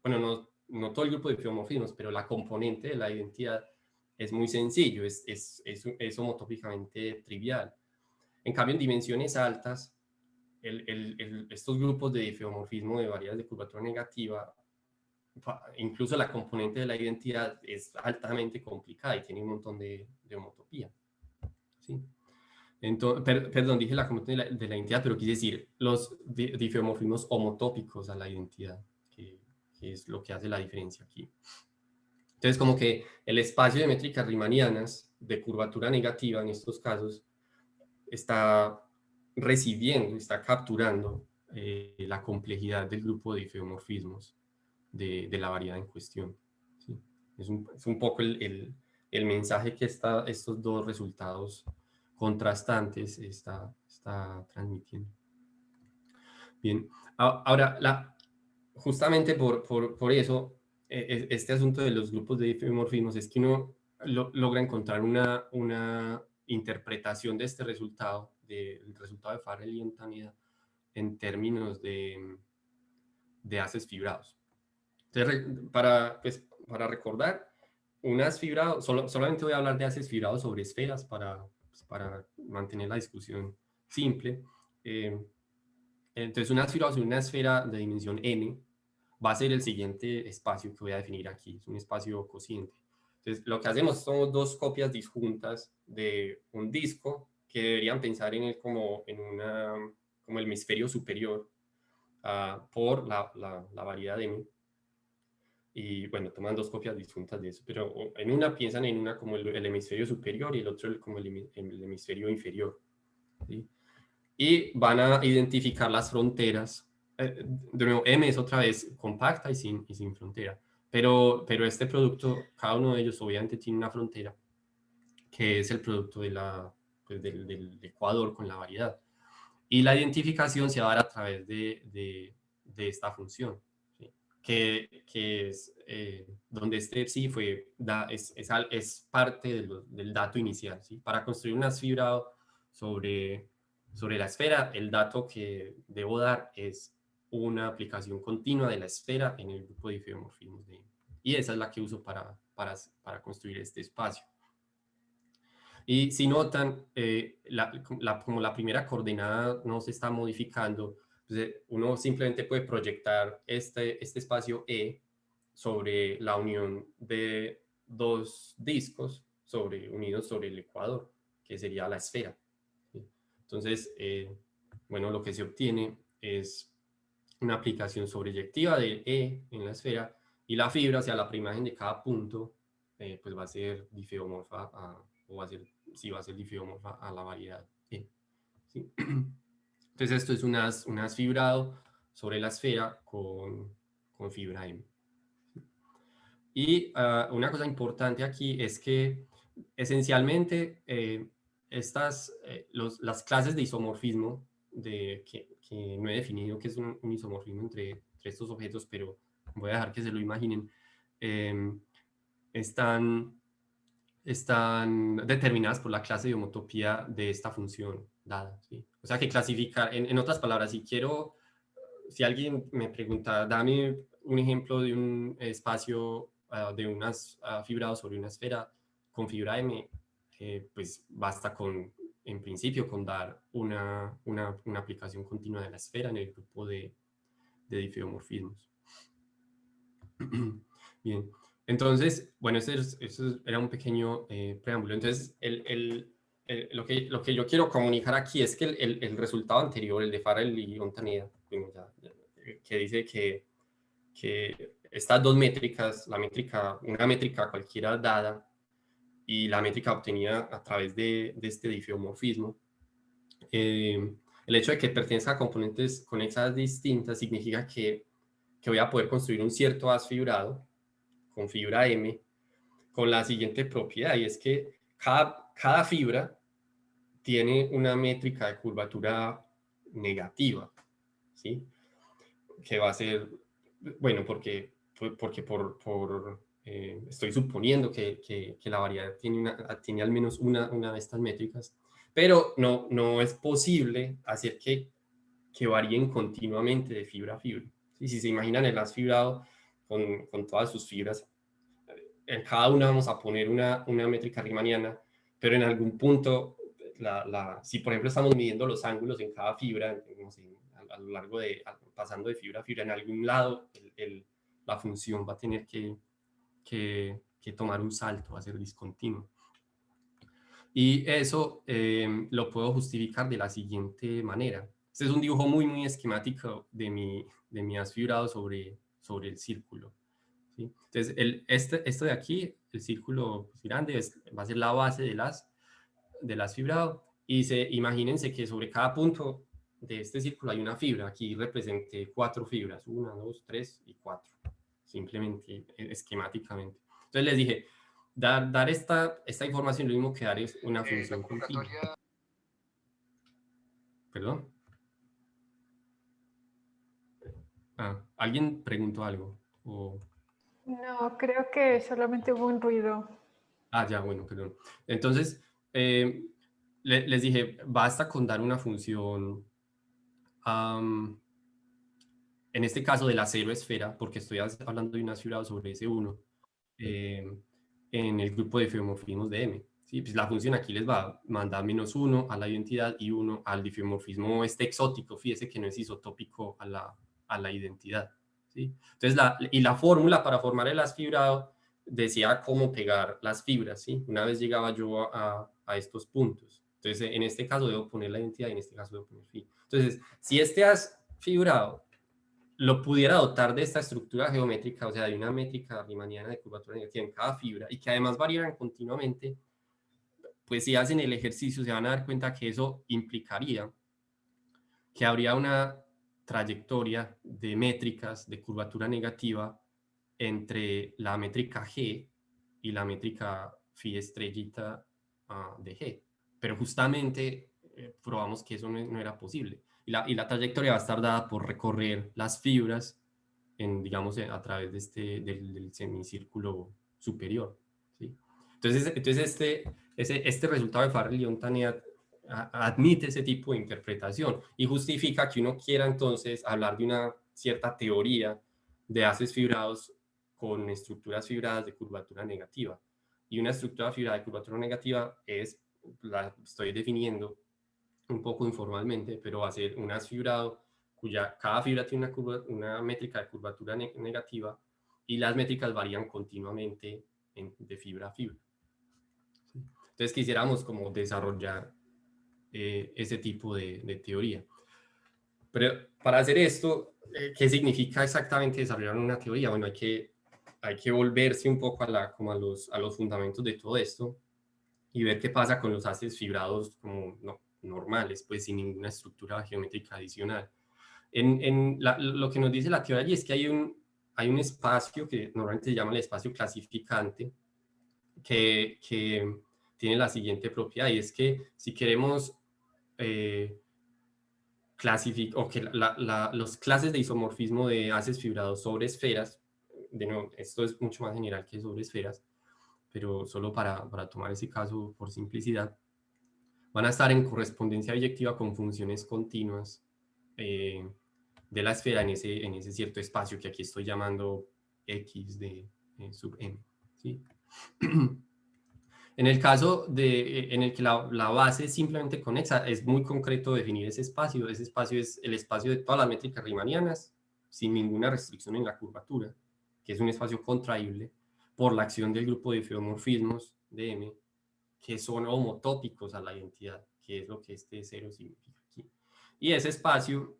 bueno, no todo el grupo de difeomorfismos, pero la componente de la identidad es muy sencillo, es homotópicamente trivial. En cambio, en dimensiones altas, estos grupos de difeomorfismo de variedades de curvatura negativa, incluso la componente de la identidad es altamente complicada y tiene un montón de homotopía. ¿Sí? Entonces, perdón, dije la componente de la identidad, pero quise decir los difeomorfismos homotópicos a la identidad, que es lo que hace la diferencia aquí. Entonces, como que el espacio de métricas riemannianas de curvatura negativa en estos casos está recibiendo, está capturando la complejidad del grupo de difeomorfismos de la variedad en cuestión. ¿Sí? Es un poco el mensaje que estos dos resultados contrastantes está transmitiendo. Bien, ahora, justamente por eso, este asunto de los grupos de difeomorfismos es que uno logra encontrar una interpretación de este resultado, del resultado de Farrell y Ontaneda, en términos de de haces fibrados. Entonces, para recordar, un haz fibrado, solamente voy a hablar de haces fibrados sobre esferas para mantener la discusión simple. Entonces, un haz fibrado sobre una esfera de dimensión n va a ser el siguiente espacio que voy a definir aquí. Es un espacio cociente. Entonces, lo que hacemos son dos copias disjuntas de un disco que deberían pensar en él como el hemisferio superior por la variedad m. Y bueno, toman dos copias disjuntas de eso, pero en una piensan en una como el hemisferio superior y el otro como el hemisferio inferior, ¿sí? Y van a identificar las fronteras. De nuevo, M es otra vez compacta y sin frontera, pero este producto, cada uno de ellos obviamente tiene una frontera, que es el producto del ecuador con la variedad. Y la identificación se va a dar a través de esta función, ¿sí? que es donde este sí es parte del dato inicial, ¿sí? Para construir un haz fibrado sobre la esfera, el dato que debo dar es una aplicación continua de la esfera en el grupo de difeomorfismos de M. Y esa es la que uso para construir este espacio. Y si notan, como la primera coordenada no se está modificando, pues, uno simplemente puede proyectar este espacio E sobre la unión de dos discos unidos sobre el ecuador, que sería la esfera, ¿sí? Entonces, bueno, lo que se obtiene es una aplicación sobreyectiva de E en la esfera, y la fibra, o sea, la preimagen de cada punto, pues va a ser difeomorfa o va a ser difeomorfa a la variedad E, ¿sí? Entonces esto es un haz fibrado sobre la esfera con fibra M. Y una cosa importante aquí es que esencialmente las clases de isomorfismo que no he definido que es un isomorfismo entre estos objetos, pero voy a dejar que se lo imaginen, están determinadas por la clase de homotopía de esta función dada, ¿sí? O sea que clasificar, en otras palabras, si alguien me pregunta, dame un ejemplo de un espacio de unas fibrados sobre una esfera con fibra M, pues basta en principio, con dar una aplicación continua de la esfera en el grupo de difeomorfismos. Bien, entonces, bueno, ese era un pequeño preámbulo. Entonces, lo que yo quiero comunicar aquí es que el resultado anterior, el de Farrell y Ontaneda, que dice que estas dos métricas, una métrica cualquiera dada y la métrica obtenida a través de este difeomorfismo, el hecho de que pertenezca a componentes conexas distintas significa que voy a poder construir un cierto haz fibrado con fibra M con la siguiente propiedad, y es que cada fibra tiene una métrica de curvatura negativa, ¿sí? Que va a ser, bueno, porque estoy suponiendo que la variedad tiene al menos una de estas métricas, pero no es posible hacer que varíen continuamente de fibra a fibra. ¿Sí? Si se imaginan el haz fibrado con todas sus fibras, en cada una vamos a poner una métrica riemanniana, pero en algún punto, si por ejemplo estamos midiendo los ángulos en cada fibra, no sé, a lo largo pasando de fibra a fibra, en algún lado la función va a tener que tomar un salto, va a ser discontinuo. Y eso lo puedo justificar de la siguiente manera. Este es un dibujo muy, muy esquemático de mi haz fibrado sobre el círculo, ¿sí? Entonces, esto de aquí, el círculo grande, va a ser la base del haz fibrado. Y imagínense que sobre cada punto de este círculo hay una fibra. Aquí representé 4 fibras, 1, 2, 3 y 4, simplemente esquemáticamente. Entonces les dije, dar esta información lo mismo que dar es una función continua. ¿Perdón? ¿Alguien preguntó algo? No, creo que solamente hubo un ruido. Ya, bueno, perdón. Entonces, les dije, basta con dar una función en este caso de la cero esfera, porque estoy hablando de un aspirado sobre S1, en el grupo de fiomorfismos de M. ¿Sí? Pues la función aquí les va a mandar -1 a la identidad y 1 al difiomorfismo exótico, fíjese que no es isotópico a la identidad. ¿Sí? Entonces, la fórmula para formar el asfibrado decía cómo pegar las fibras. ¿Sí? Una vez llegaba yo a estos puntos. Entonces, en este caso debo poner la identidad y en este caso debo poner phi. Entonces, si este asfibrado lo pudiera dotar de esta estructura geométrica, o sea, de una métrica riemanniana de curvatura negativa en cada fibra, y que además variaran continuamente, pues si hacen el ejercicio se van a dar cuenta que eso implicaría que habría una trayectoria de métricas de curvatura negativa entre la métrica G y la métrica phi estrellita de G. Pero justamente probamos que eso no era posible. Y la trayectoria va a estar dada por recorrer las fibras digamos, a través de del semicírculo superior. ¿Sí? Entonces este resultado de Farrell-Lyon-Tanea admite ese tipo de interpretación y justifica que uno quiera entonces hablar de una cierta teoría de haces fibrados con estructuras fibradas de curvatura negativa. Y una estructura fibrada de curvatura negativa la estoy definiendo un poco informalmente, pero va a ser un haz fibrado cuya cada fibra tiene una métrica de curvatura negativa y las métricas varían continuamente de fibra a fibra. ¿Sí? Entonces quisiéramos como desarrollar ese tipo de teoría. Pero para hacer esto, ¿qué significa exactamente desarrollar una teoría? Bueno, hay que volverse un poco como a los fundamentos de todo esto y ver qué pasa con los haces fibrados como normales, pues sin ninguna estructura geométrica adicional. Lo que nos dice la teoría allí es que hay un espacio que normalmente se llama el espacio clasificante, que tiene la siguiente propiedad, y es que si queremos clasificar, o que los clases de isomorfismo de haces fibrados sobre esferas, de nuevo, esto es mucho más general que sobre esferas, pero solo para tomar ese caso por simplicidad, van a estar en correspondencia biyectiva con funciones continuas de la esfera en ese cierto espacio que aquí estoy llamando X de sub M. ¿Sí? En el caso en el que la base es simplemente conexa, es muy concreto definir ese espacio. Ese espacio es el espacio de todas las métricas riemannianas, sin ninguna restricción en la curvatura, que es un espacio contraíble por la acción del grupo de fiomorfismos de M, que son homotópicos a la identidad, que es lo que este cero significa aquí. Y ese espacio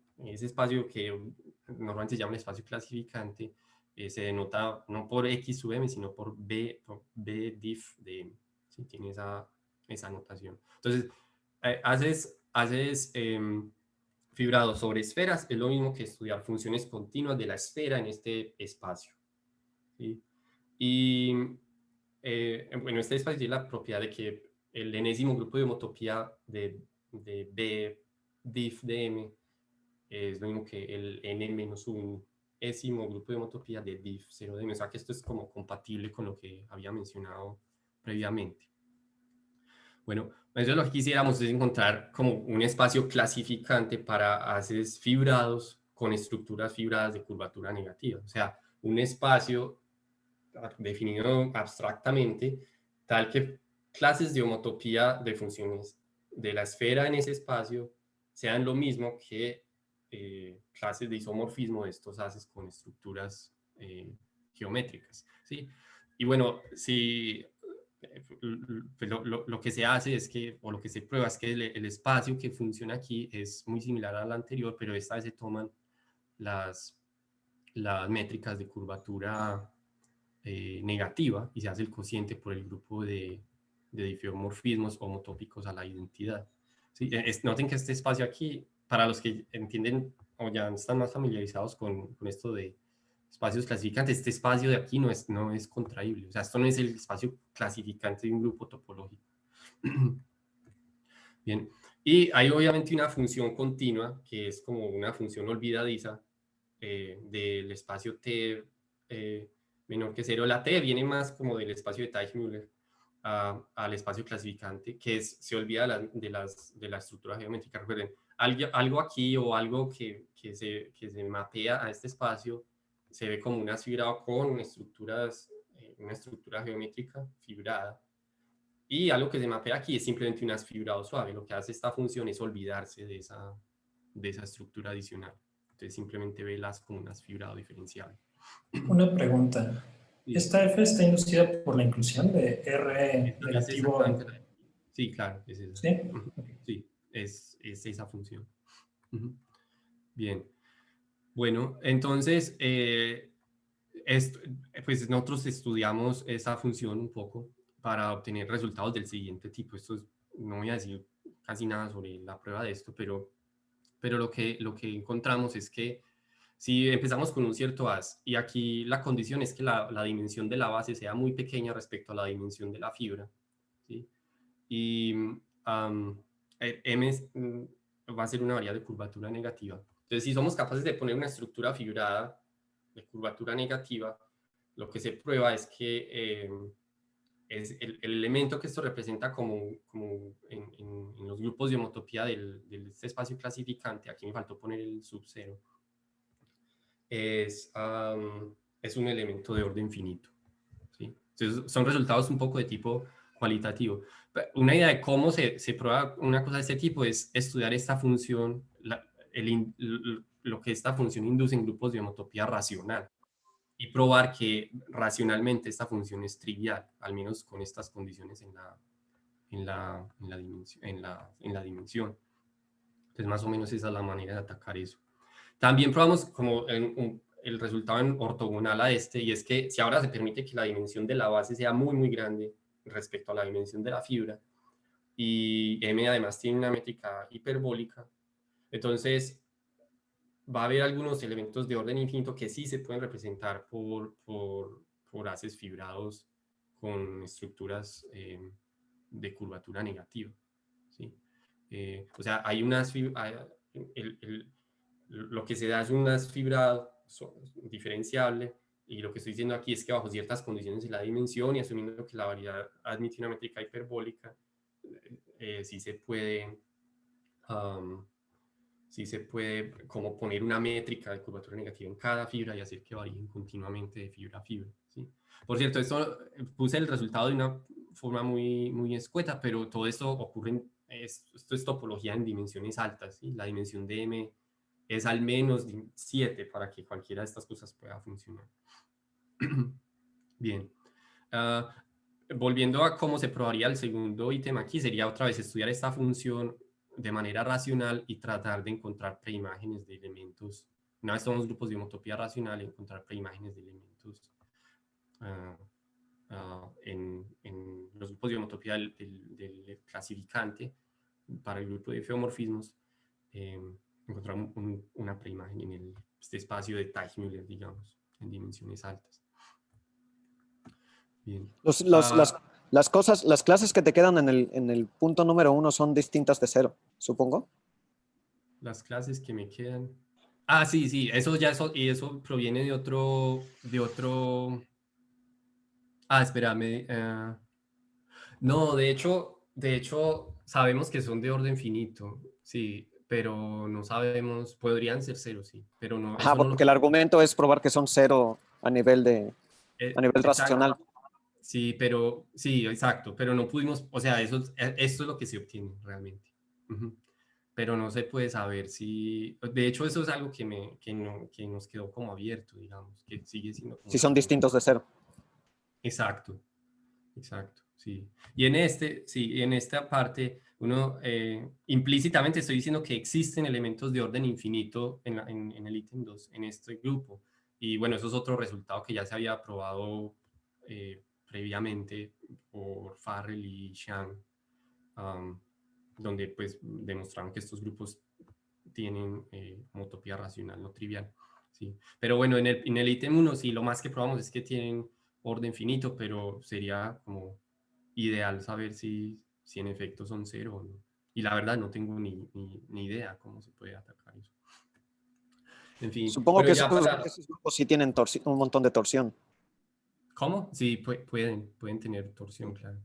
que normalmente se llama el espacio clasificante, se denota no por X sub M, sino por B diff de M. ¿Sí? Tiene esa notación. Entonces, haces fibrado sobre esferas, es lo mismo que estudiar funciones continuas de la esfera en este espacio. ¿Sí? Y bueno, este espacio tiene la propiedad de que el enésimo grupo de homotopía de B diff de M es lo mismo que el n-1 ésimo grupo de homotopía de diff 0 de M. O sea que esto es como compatible con lo que había mencionado previamente. Bueno, entonces lo que quisiéramos es encontrar como un espacio clasificante para haces fibrados con estructuras fibradas de curvatura negativa. O sea, un espacio definido abstractamente, tal que clases de homotopía de funciones de la esfera en ese espacio sean lo mismo que clases de isomorfismo de estos haces con estructuras geométricas. ¿Sí? Y bueno, lo que se hace es que, o lo que se prueba es que el espacio que funciona aquí es muy similar al anterior, pero esta vez se toman las métricas de curvatura negativa y se hace el cociente por el grupo de difiomorfismos homotópicos a la identidad. ¿Sí? Noten que este espacio aquí, para los que entienden o ya están más familiarizados con esto de espacios clasificantes, este espacio de aquí no es contraíble. O sea, esto no es el espacio clasificante de un grupo topológico. Bien, y hay obviamente una función continua que es como una función olvidadiza del espacio T menor que 0. La T viene más como del espacio de Teichmüller al espacio clasificante, que se olvida de la estructura geométrica. Recuerden, algo aquí o algo que se mapea a este espacio se ve como una fibrado con una estructura geométrica fibrada. Y algo que se mapea aquí es simplemente un fibrado suave. Lo que hace esta función es olvidarse de esa estructura adicional. Entonces simplemente velas como un fibrado diferenciable. Una pregunta. ¿Esta F está inducida por la inclusión de R negativo? Sí, claro, es esa. ¿Sí? Sí, es esa función. Bien. Bueno, entonces, pues nosotros estudiamos esa función un poco para obtener resultados del siguiente tipo. No voy a decir casi nada sobre la prueba de esto, pero lo que encontramos es que si empezamos con un cierto as, y aquí la condición es que la dimensión de la base sea muy pequeña respecto a la dimensión de la fibra, ¿sí? Y m va a ser una variable de curvatura negativa. Entonces, si somos capaces de poner una estructura fibrada de curvatura negativa, lo que se prueba es que es el elemento que esto representa como en los grupos de homotopía de este espacio clasificante, aquí me faltó poner el sub-0, es un elemento de orden finito, ¿sí? Entonces, son resultados un poco de tipo cualitativo. Una idea de cómo se prueba una cosa de este tipo es estudiar esta función, lo que esta función induce en grupos de homotopía racional, y probar que racionalmente esta función es trivial, al menos con estas condiciones en la dimensión. Entonces, más o menos esa es la manera de atacar eso. También probamos como el resultado en ortogonal a este, y es que si ahora se permite que la dimensión de la base sea muy, muy grande respecto a la dimensión de la fibra, y M además tiene una métrica hiperbólica, entonces va a haber algunos elementos de orden infinito que sí se pueden representar por haces fibrados con estructuras de curvatura negativa, ¿sí? O sea, hay lo que se da es un fibrado diferenciable, y lo que estoy diciendo aquí es que bajo ciertas condiciones de la dimensión y asumiendo que la variedad admite una métrica hiperbólica, sí se puede como poner una métrica de curvatura negativa en cada fibra y hacer que varíen continuamente de fibra a fibra, ¿sí? Por cierto, esto puse el resultado de una forma muy, muy escueta, pero todo esto ocurre esto es topología en dimensiones altas, ¿sí? La dimensión de M es al menos 7 para que cualquiera de estas cosas pueda funcionar. Bien. Volviendo a cómo se probaría el segundo ítem aquí, sería otra vez estudiar esta función de manera racional y tratar de encontrar preimágenes de elementos. Una vez somos grupos de homotopía racional, encontrar preimágenes de elementos en los grupos de homotopía del clasificante para el grupo de feomorfismos, encontrar una preimagen en este espacio de Teichmüller, digamos, en dimensiones altas. Bien. Las clases que te quedan en el punto número 1 son distintas de 0, supongo. Las clases que me quedan. Sí, eso proviene de otro. Espérame. No, de hecho, sabemos que son de orden finito, sí, pero no sabemos, podrían ser 0, sí, pero no. Ajá, porque el argumento es probar que son 0 a nivel racional. Sí, sí, exacto, pero no pudimos, o sea, esto es lo que se obtiene realmente. Pero no se puede saber si, de hecho eso es algo que nos quedó como abierto, digamos, que sigue siendo como si son distintos de 0. Exacto, sí. Y en esta parte, uno implícitamente estoy diciendo que existen elementos de orden infinito en el ítem 2, en este grupo. Y bueno, eso es otro resultado que ya se había probado previamente por Farrell y Xiang, donde pues demostraron que estos grupos tienen homotopía racional no trivial, ¿sí? Pero bueno, en el ítem 1 sí, lo más que probamos es que tienen orden finito, pero sería como ideal saber si en efecto son 0 o no. Y la verdad no tengo ni idea cómo se puede atacar eso. En fin. Supongo que esos grupos sí tienen un montón de torsión. ¿Cómo? Sí, pueden tener torsión, claro.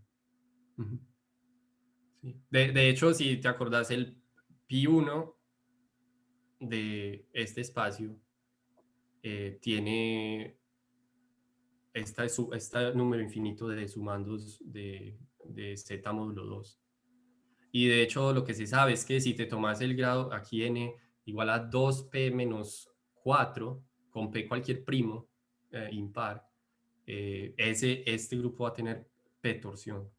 Sí. De hecho, si te acordás, el Pi1 de este espacio tiene este número infinito de sumandos de z módulo 2. Y de hecho lo que se sabe es que si te tomas el grado aquí n igual a 2p menos 4 con p cualquier primo impar, este grupo va a tener p torsión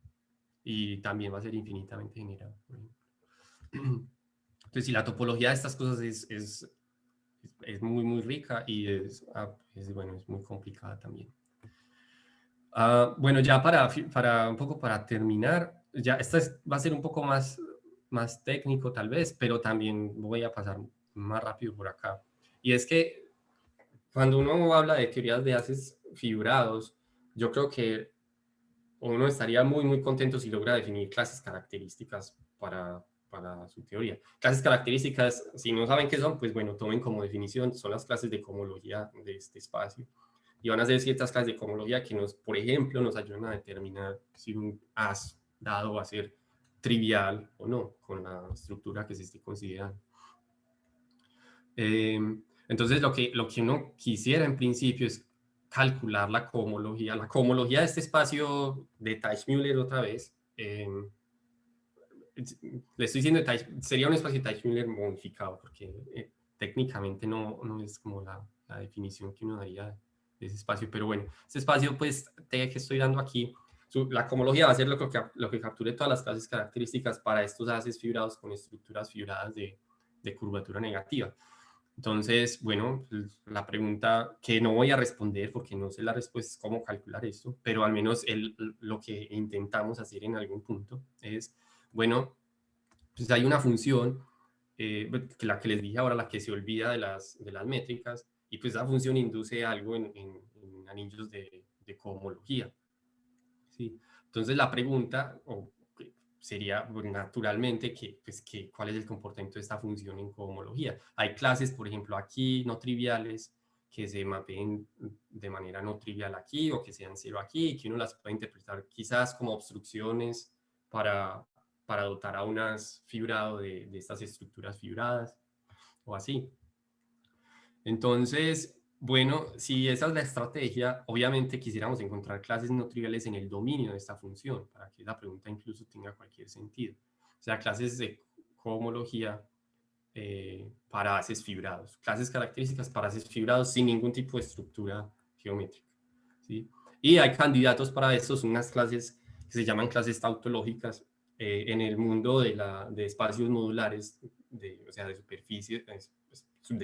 y también va a ser infinitamente generado. Entonces, si la topología de estas cosas es muy, muy rica y bueno, es muy complicada también. Bueno, ya un poco para terminar, ya va a ser un poco más técnico tal vez, pero también voy a pasar más rápido por acá. Y es que cuando uno habla de teorías de haces fibrados, yo creo que uno estaría muy, muy contento si logra definir clases características para su teoría. Clases características, si no saben qué son, pues bueno, tomen como definición, son las clases de cohomología de este espacio. Y van a ser ciertas clases de cohomología que por ejemplo, nos ayudan a determinar si un haz dado va a ser trivial o no, con la estructura que se esté considerando. Entonces, lo que uno quisiera en principio es calcular la cohomología. La cohomología de este espacio de Teichmüller otra vez. Le estoy diciendo, sería un espacio de Teichmüller modificado, porque técnicamente no es como la definición que uno daría de ese espacio. Pero bueno, ese espacio pues que estoy dando aquí, la cohomología va a ser lo que capture todas las clases características para estos haces fibrados con estructuras fibradas de curvatura negativa. Entonces, bueno, la pregunta que no voy a responder porque no sé la respuesta es cómo calcular esto, pero al menos lo que intentamos hacer en algún punto es, bueno, pues hay una función, la que les dije ahora, la que se olvida de las métricas, y pues esa función induce algo en anillos de cohomología. ¿Sí? Entonces la pregunta sería naturalmente cuál es el comportamiento de esta función en cohomología. Hay clases, por ejemplo, aquí no triviales que se mapeen de manera no trivial aquí o que sean cero aquí y que uno las puede interpretar quizás como obstrucciones para dotar a un haz fibrado de estas estructuras fibradas o así. Entonces, bueno, si esa es la estrategia, obviamente quisiéramos encontrar clases no triviales en el dominio de esta función, para que la pregunta incluso tenga cualquier sentido. O sea, clases de cohomología para haces fibrados, clases características para haces fibrados sin ningún tipo de estructura geométrica, ¿sí? Y hay candidatos para esto, son unas clases que se llaman clases tautológicas en el mundo de espacios modulares, o sea, de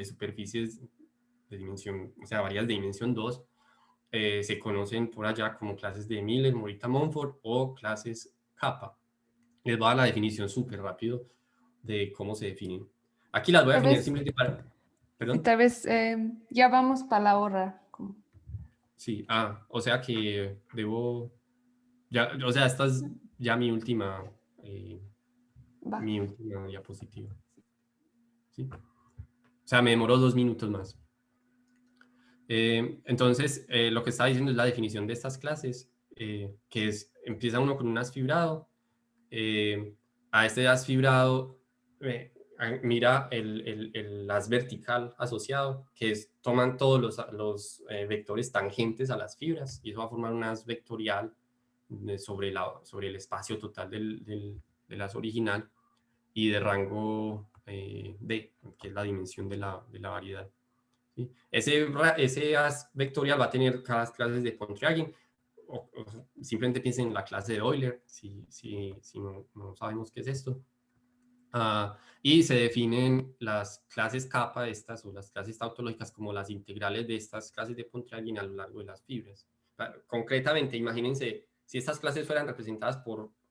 superficies de dimensión, o sea, varias de dimensión 2, se conocen por allá como clases de Miller, Morita, Mumford o clases kappa. Les voy a dar la definición súper rápido de cómo se definen. Aquí las voy a Tal definir vez, simplemente para... y ¿Perdón? tal vez ya vamos para la hora. Sí, o sea que debo... Ya, o sea, esta es ya mi última Va. diapositiva. ¿Sí? O sea, me demoró 2 minutos más. Entonces, lo que estaba diciendo es la definición de estas clases, que empieza uno con un haz fibrado. A este haz fibrado, mira el haz vertical asociado, que toman todos los vectores tangentes a las fibras, y eso va a formar un haz vectorial sobre el espacio total del haz original y de rango D, que es la dimensión de la variedad. ¿Sí? Ese haz vectorial va a tener cada clases de Pontryagin, o simplemente piensen en la clase de Euler, si no sabemos qué es esto. Y se definen las clases kappa de estas, o las clases tautológicas, como las integrales de estas clases de Pontryagin a lo largo de las fibras. Concretamente, imagínense, si estas clases fueran representadas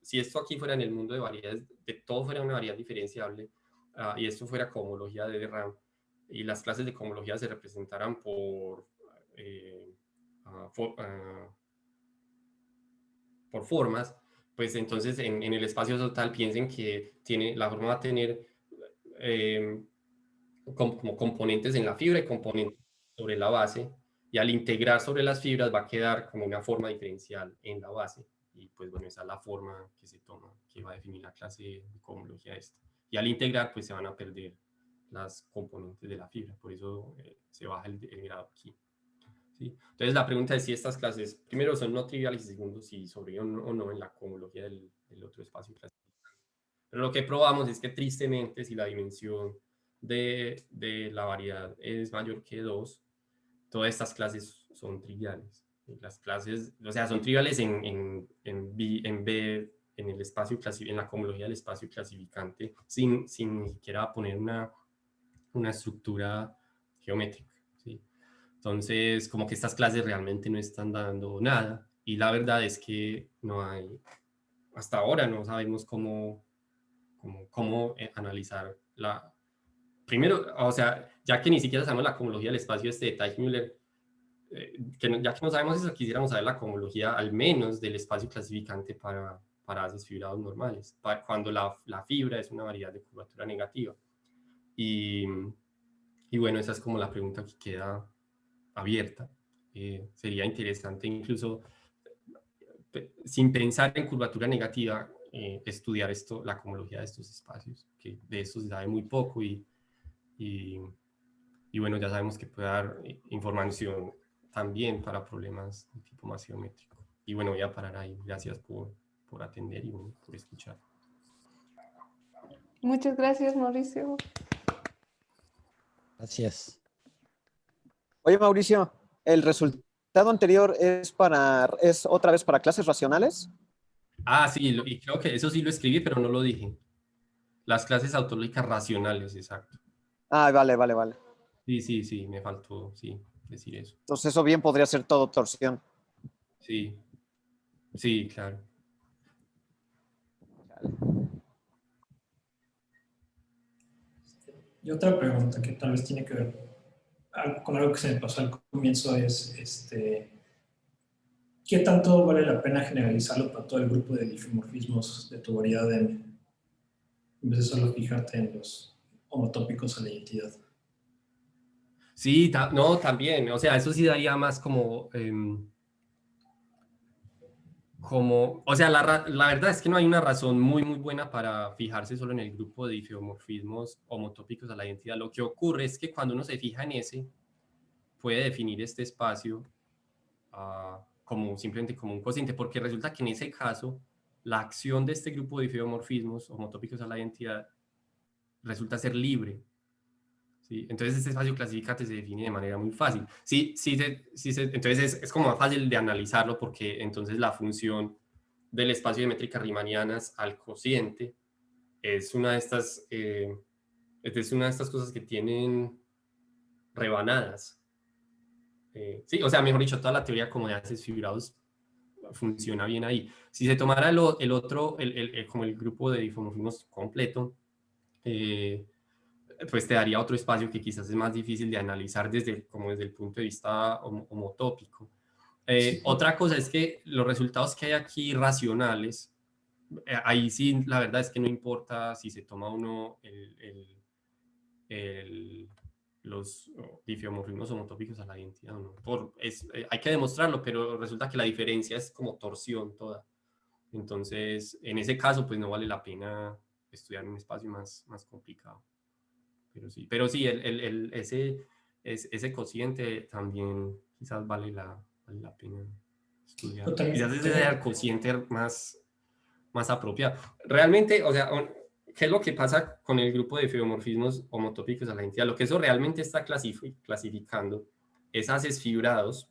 si esto aquí fuera en el mundo de variedades, de todo fuera una variedad diferenciable, y esto fuera cohomología de RAM, y las clases de cohomología se representaran por formas, pues entonces en el espacio total piensen que la forma va a tener como componentes en la fibra y componentes sobre la base, y al integrar sobre las fibras va a quedar como una forma diferencial en la base, y pues bueno, esa es la forma que se toma, que va a definir la clase de cohomología esta. Y al integrar pues se van a perder las componentes de la fibra, por eso se baja el grado aquí. ¿Sí? Entonces la pregunta es si estas clases, primero, son no triviales y segundo, si sobreviven o no en la cohomología del otro espacio clasificante. Pero lo que probamos es que tristemente si la dimensión de la variedad es mayor que 2, todas estas clases son triviales. Las clases, o sea, son triviales en el espacio en la cohomología del espacio clasificante, sin ni siquiera poner una estructura geométrica. ¿Sí? Entonces, como que estas clases realmente no están dando nada. Y la verdad es que no hay, hasta ahora no sabemos cómo analizar primero, o sea, ya que ni siquiera sabemos la cohomología del espacio de Teichmüller, ya que no sabemos eso, quisiéramos saber la cohomología al menos del espacio clasificante para haces fibrados normales, cuando la fibra es una variedad de curvatura negativa. Y bueno, esa es como la pregunta que queda abierta. Sería interesante incluso, sin pensar en curvatura negativa, estudiar la cohomología de estos espacios, que de esto se sabe muy poco y bueno, ya sabemos que puede dar información también para problemas de tipo más geométrico. Y bueno, voy a parar ahí. Gracias por atender y bueno, por escuchar. Muchas gracias, Mauricio. Gracias. Oye, Mauricio, ¿el resultado anterior es otra vez para clases racionales? Ah, sí, y creo que eso sí lo escribí, pero no lo dije. Las clases autológicas racionales, exacto. Ah, vale. Sí, me faltó, sí, decir eso. Entonces eso bien podría ser todo torsión. Sí, claro. Y otra pregunta que tal vez tiene que ver con algo que se me pasó al comienzo es, ¿qué tanto vale la pena generalizarlo para todo el grupo de difeomorfismos de tu variedad M? En vez de solo fijarte en los homotópicos a la identidad. Sí, no, también, o sea, eso sí daría más como, o sea, la verdad es que no hay una razón muy buena para fijarse solo en el grupo de difeomorfismos homotópicos a la identidad. Lo que ocurre es que cuando uno se fija en ese, puede definir este espacio simplemente como un cociente, porque resulta que en ese caso, la acción de este grupo de difeomorfismos homotópicos a la identidad resulta ser libre. ¿Sí? Entonces este espacio clasificante se define de manera muy fácil. Entonces es como más fácil de analizarlo porque entonces la función del espacio de métricas riemannianas al cociente es una de estas cosas que tienen rebanadas. Sí, o sea, mejor dicho, toda la teoría como de haces fibrados funciona bien ahí. Si se tomara el otro, como el grupo de difeomorfismos completo, pues te daría otro espacio que quizás es más difícil de analizar desde el punto de vista homotópico. Sí. Otra cosa es que los resultados que hay aquí racionales, ahí sí la verdad es que no importa si se toma uno los difeomorfismos homotópicos a la identidad o no. Hay que demostrarlo, pero resulta que la diferencia es como torsión toda. Entonces, en ese caso, pues no vale la pena estudiar un espacio más complicado. Pero sí, ese cociente también quizás vale la pena estudiar. Quizás ese sea el cociente más apropiado. Realmente, o sea, ¿qué es lo que pasa con el grupo de difeomorfismos homotópicos a la identidad? Lo que eso realmente está clasificando es haces fibrados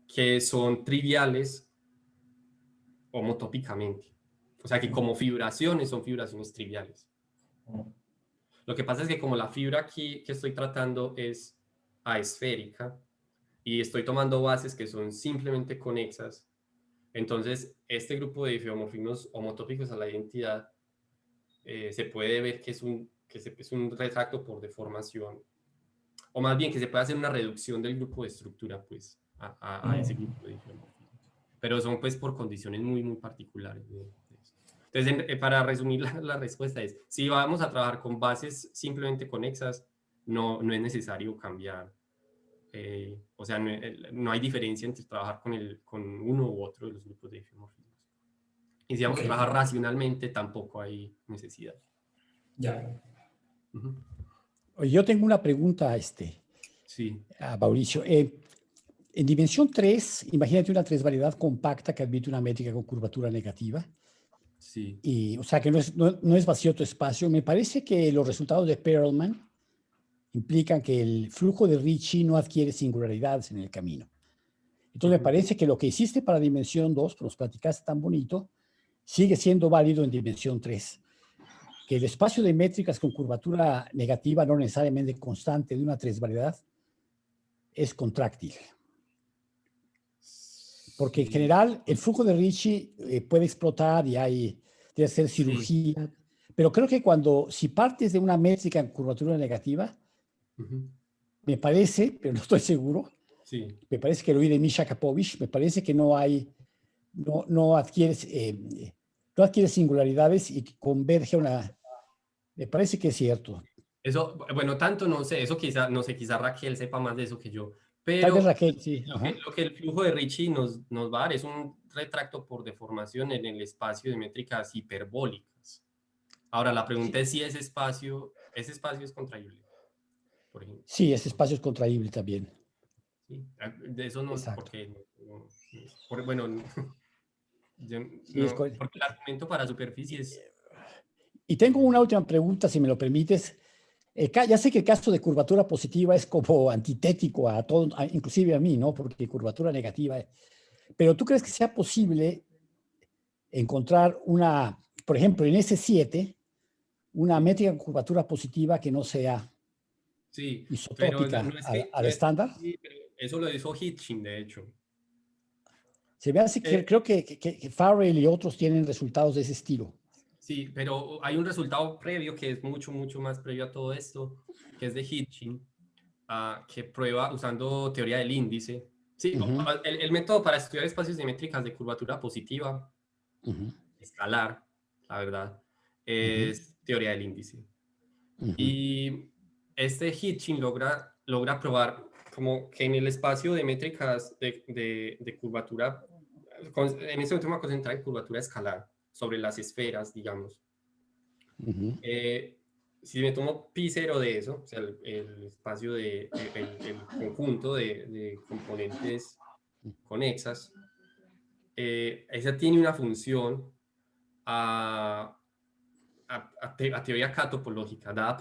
que son triviales homotópicamente. O sea, que como fibraciones son fibraciones triviales. Lo que pasa es que como la fibra aquí que estoy tratando es aesférica y estoy tomando bases que son simplemente conexas, entonces este grupo de difeomorfismos homotópicos a la identidad se puede ver que es un retracto por deformación, o más bien que se puede hacer una reducción del grupo de estructura pues, a ese grupo de difeomorfismos. Pero son pues por condiciones muy particulares de eso. Entonces, para resumir la respuesta es, si vamos a trabajar con bases simplemente conexas, no es necesario cambiar. O sea, no hay diferencia entre trabajar con uno u otro de los grupos de difeomorfismos. Y si vamos a trabajar racionalmente, tampoco hay necesidad. Ya. Ujú. Oye, yo tengo una pregunta Sí, a Mauricio. En dimensión 3, imagínate una tresvariedad compacta que admite una métrica con curvatura negativa. sí. Y, o sea, que no es vacío tu espacio. Me parece que los resultados de Perelman implican que el flujo de Ricci no adquiere singularidades en el camino. Entonces, me Ujú. parece que lo que hiciste para dimensión 2, que nos platicaste tan bonito, sigue siendo válido en dimensión 3. Que el espacio de métricas con curvatura negativa, no necesariamente constante de una tresvariedad, es contráctil. Porque en Sí, general el flujo de Ricci puede explotar y debe hacer sí. cirugía. Pero creo que si partes de una métrica en curvatura negativa, Ujú. me parece, pero no estoy seguro, Sí. me parece que lo oí de Misha Kapovich, me parece que no adquieres, no adquieres singularidades y converge a una. Me parece que es cierto. Eso, bueno, tanto no sé, eso quizá, no sé, quizá Raquel sepa más de eso que yo, Tal vez pero Raquel, sí. lo Ajá. que, lo que el flujo de Ricci nos va a dar es un retracto por deformación en el espacio de métricas hiperbólicas. Ahora, la pregunta Sí, es si ese espacio es contraíble, por ejemplo. sí, ese espacio es contraíble también. ¿Sí? De eso no, Exacto. porque, bueno, yo Sí, no, porque el argumento para superficies, y tengo una última pregunta, si me lo permites. Ya sé que el caso de curvatura positiva es como antitético a todo, inclusive a mí, ¿no? Porque curvatura negativa. Pero ¿tú crees que sea posible encontrar por ejemplo, en S7, una sí, métrica de curvatura positiva que no sea sí, pero isotópica no es que, al estándar? sí, pero eso lo hizo Hitchin, de hecho. Se me hace que Eh, creo que Farrell y otros tienen resultados de ese estilo. Sí, pero hay un resultado previo que es mucho, mucho más previo a todo esto, que es de Hitchin, que prueba usando teoría del índice. Sí, Ujú, el método para estudiar espacios simétricas de curvatura positiva, ujú, escalar, la verdad, ujú, es teoría del índice. ujú, Y este Hitchin logra probar como que en el espacio de métricas de curvatura, en este momento me voy a concentrar en curvatura escalar, sobre las esferas, digamos. ujú, Si me tomo pi0 de eso, o sea, el espacio el conjunto de componentes conexas, esa tiene una función a, a teoría catopológica, dada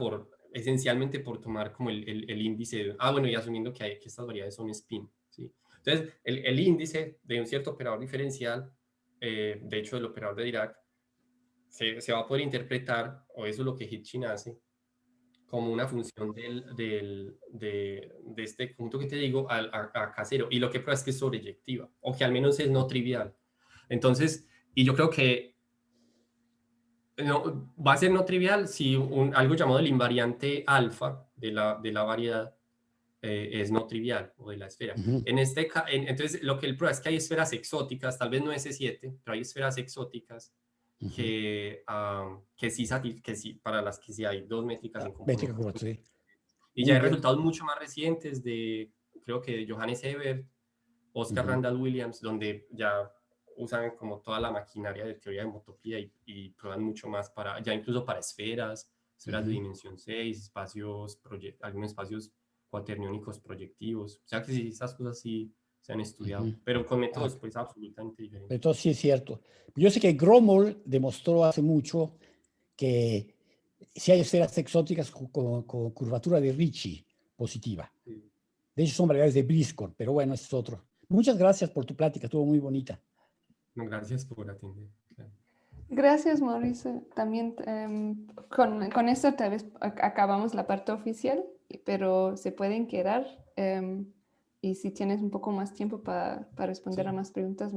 esencialmente por tomar como el índice, bueno, y asumiendo que estas variedades son spin, ¿sí? Entonces, el índice de un cierto operador diferencial, de hecho, el operador de Dirac, se va a poder interpretar, o eso es lo que Hitchin hace, como una función de este conjunto que te digo a K0. Y lo que prueba es que es sobreyectiva, o que al menos es no trivial. Entonces, y yo creo que no, va a ser no trivial si algo llamado el invariante alfa de la variedad es no trivial, o de la esfera. ujú, Entonces, lo que él prueba es que hay esferas exóticas, tal vez no S7, pero hay esferas exóticas ujú. que sí, para las que sí hay dos métricas en Métrica componentes. curvatura, sí. Y ya Muy hay bien. resultados mucho más recientes creo que de Johannes Ebert, Oscar Ujú, Randall Williams, donde ya usan como toda la maquinaria de teoría de homotopía y prueban mucho más ya incluso para esferas de ujú. dimensión 6, algunos espacios cuaterniónicos proyectivos. O sea que sí, esas cosas sí se han estudiado, Ujú. pero con Ah, métodos pues absolutamente diferentes. entonces sí es cierto. Yo sé que Gromol demostró hace mucho que si hay esferas exóticas con curvatura de Ricci positiva. Sí. De hecho, son variedades de Briscoe, pero bueno, ese es otro. Muchas gracias por tu plática, estuvo muy bonita. No, gracias por atender. Claro. Gracias, Mauricio. También con esto tal vez acabamos la parte oficial, pero se pueden quedar y si tienes un poco más tiempo para responder a Sí. más preguntas.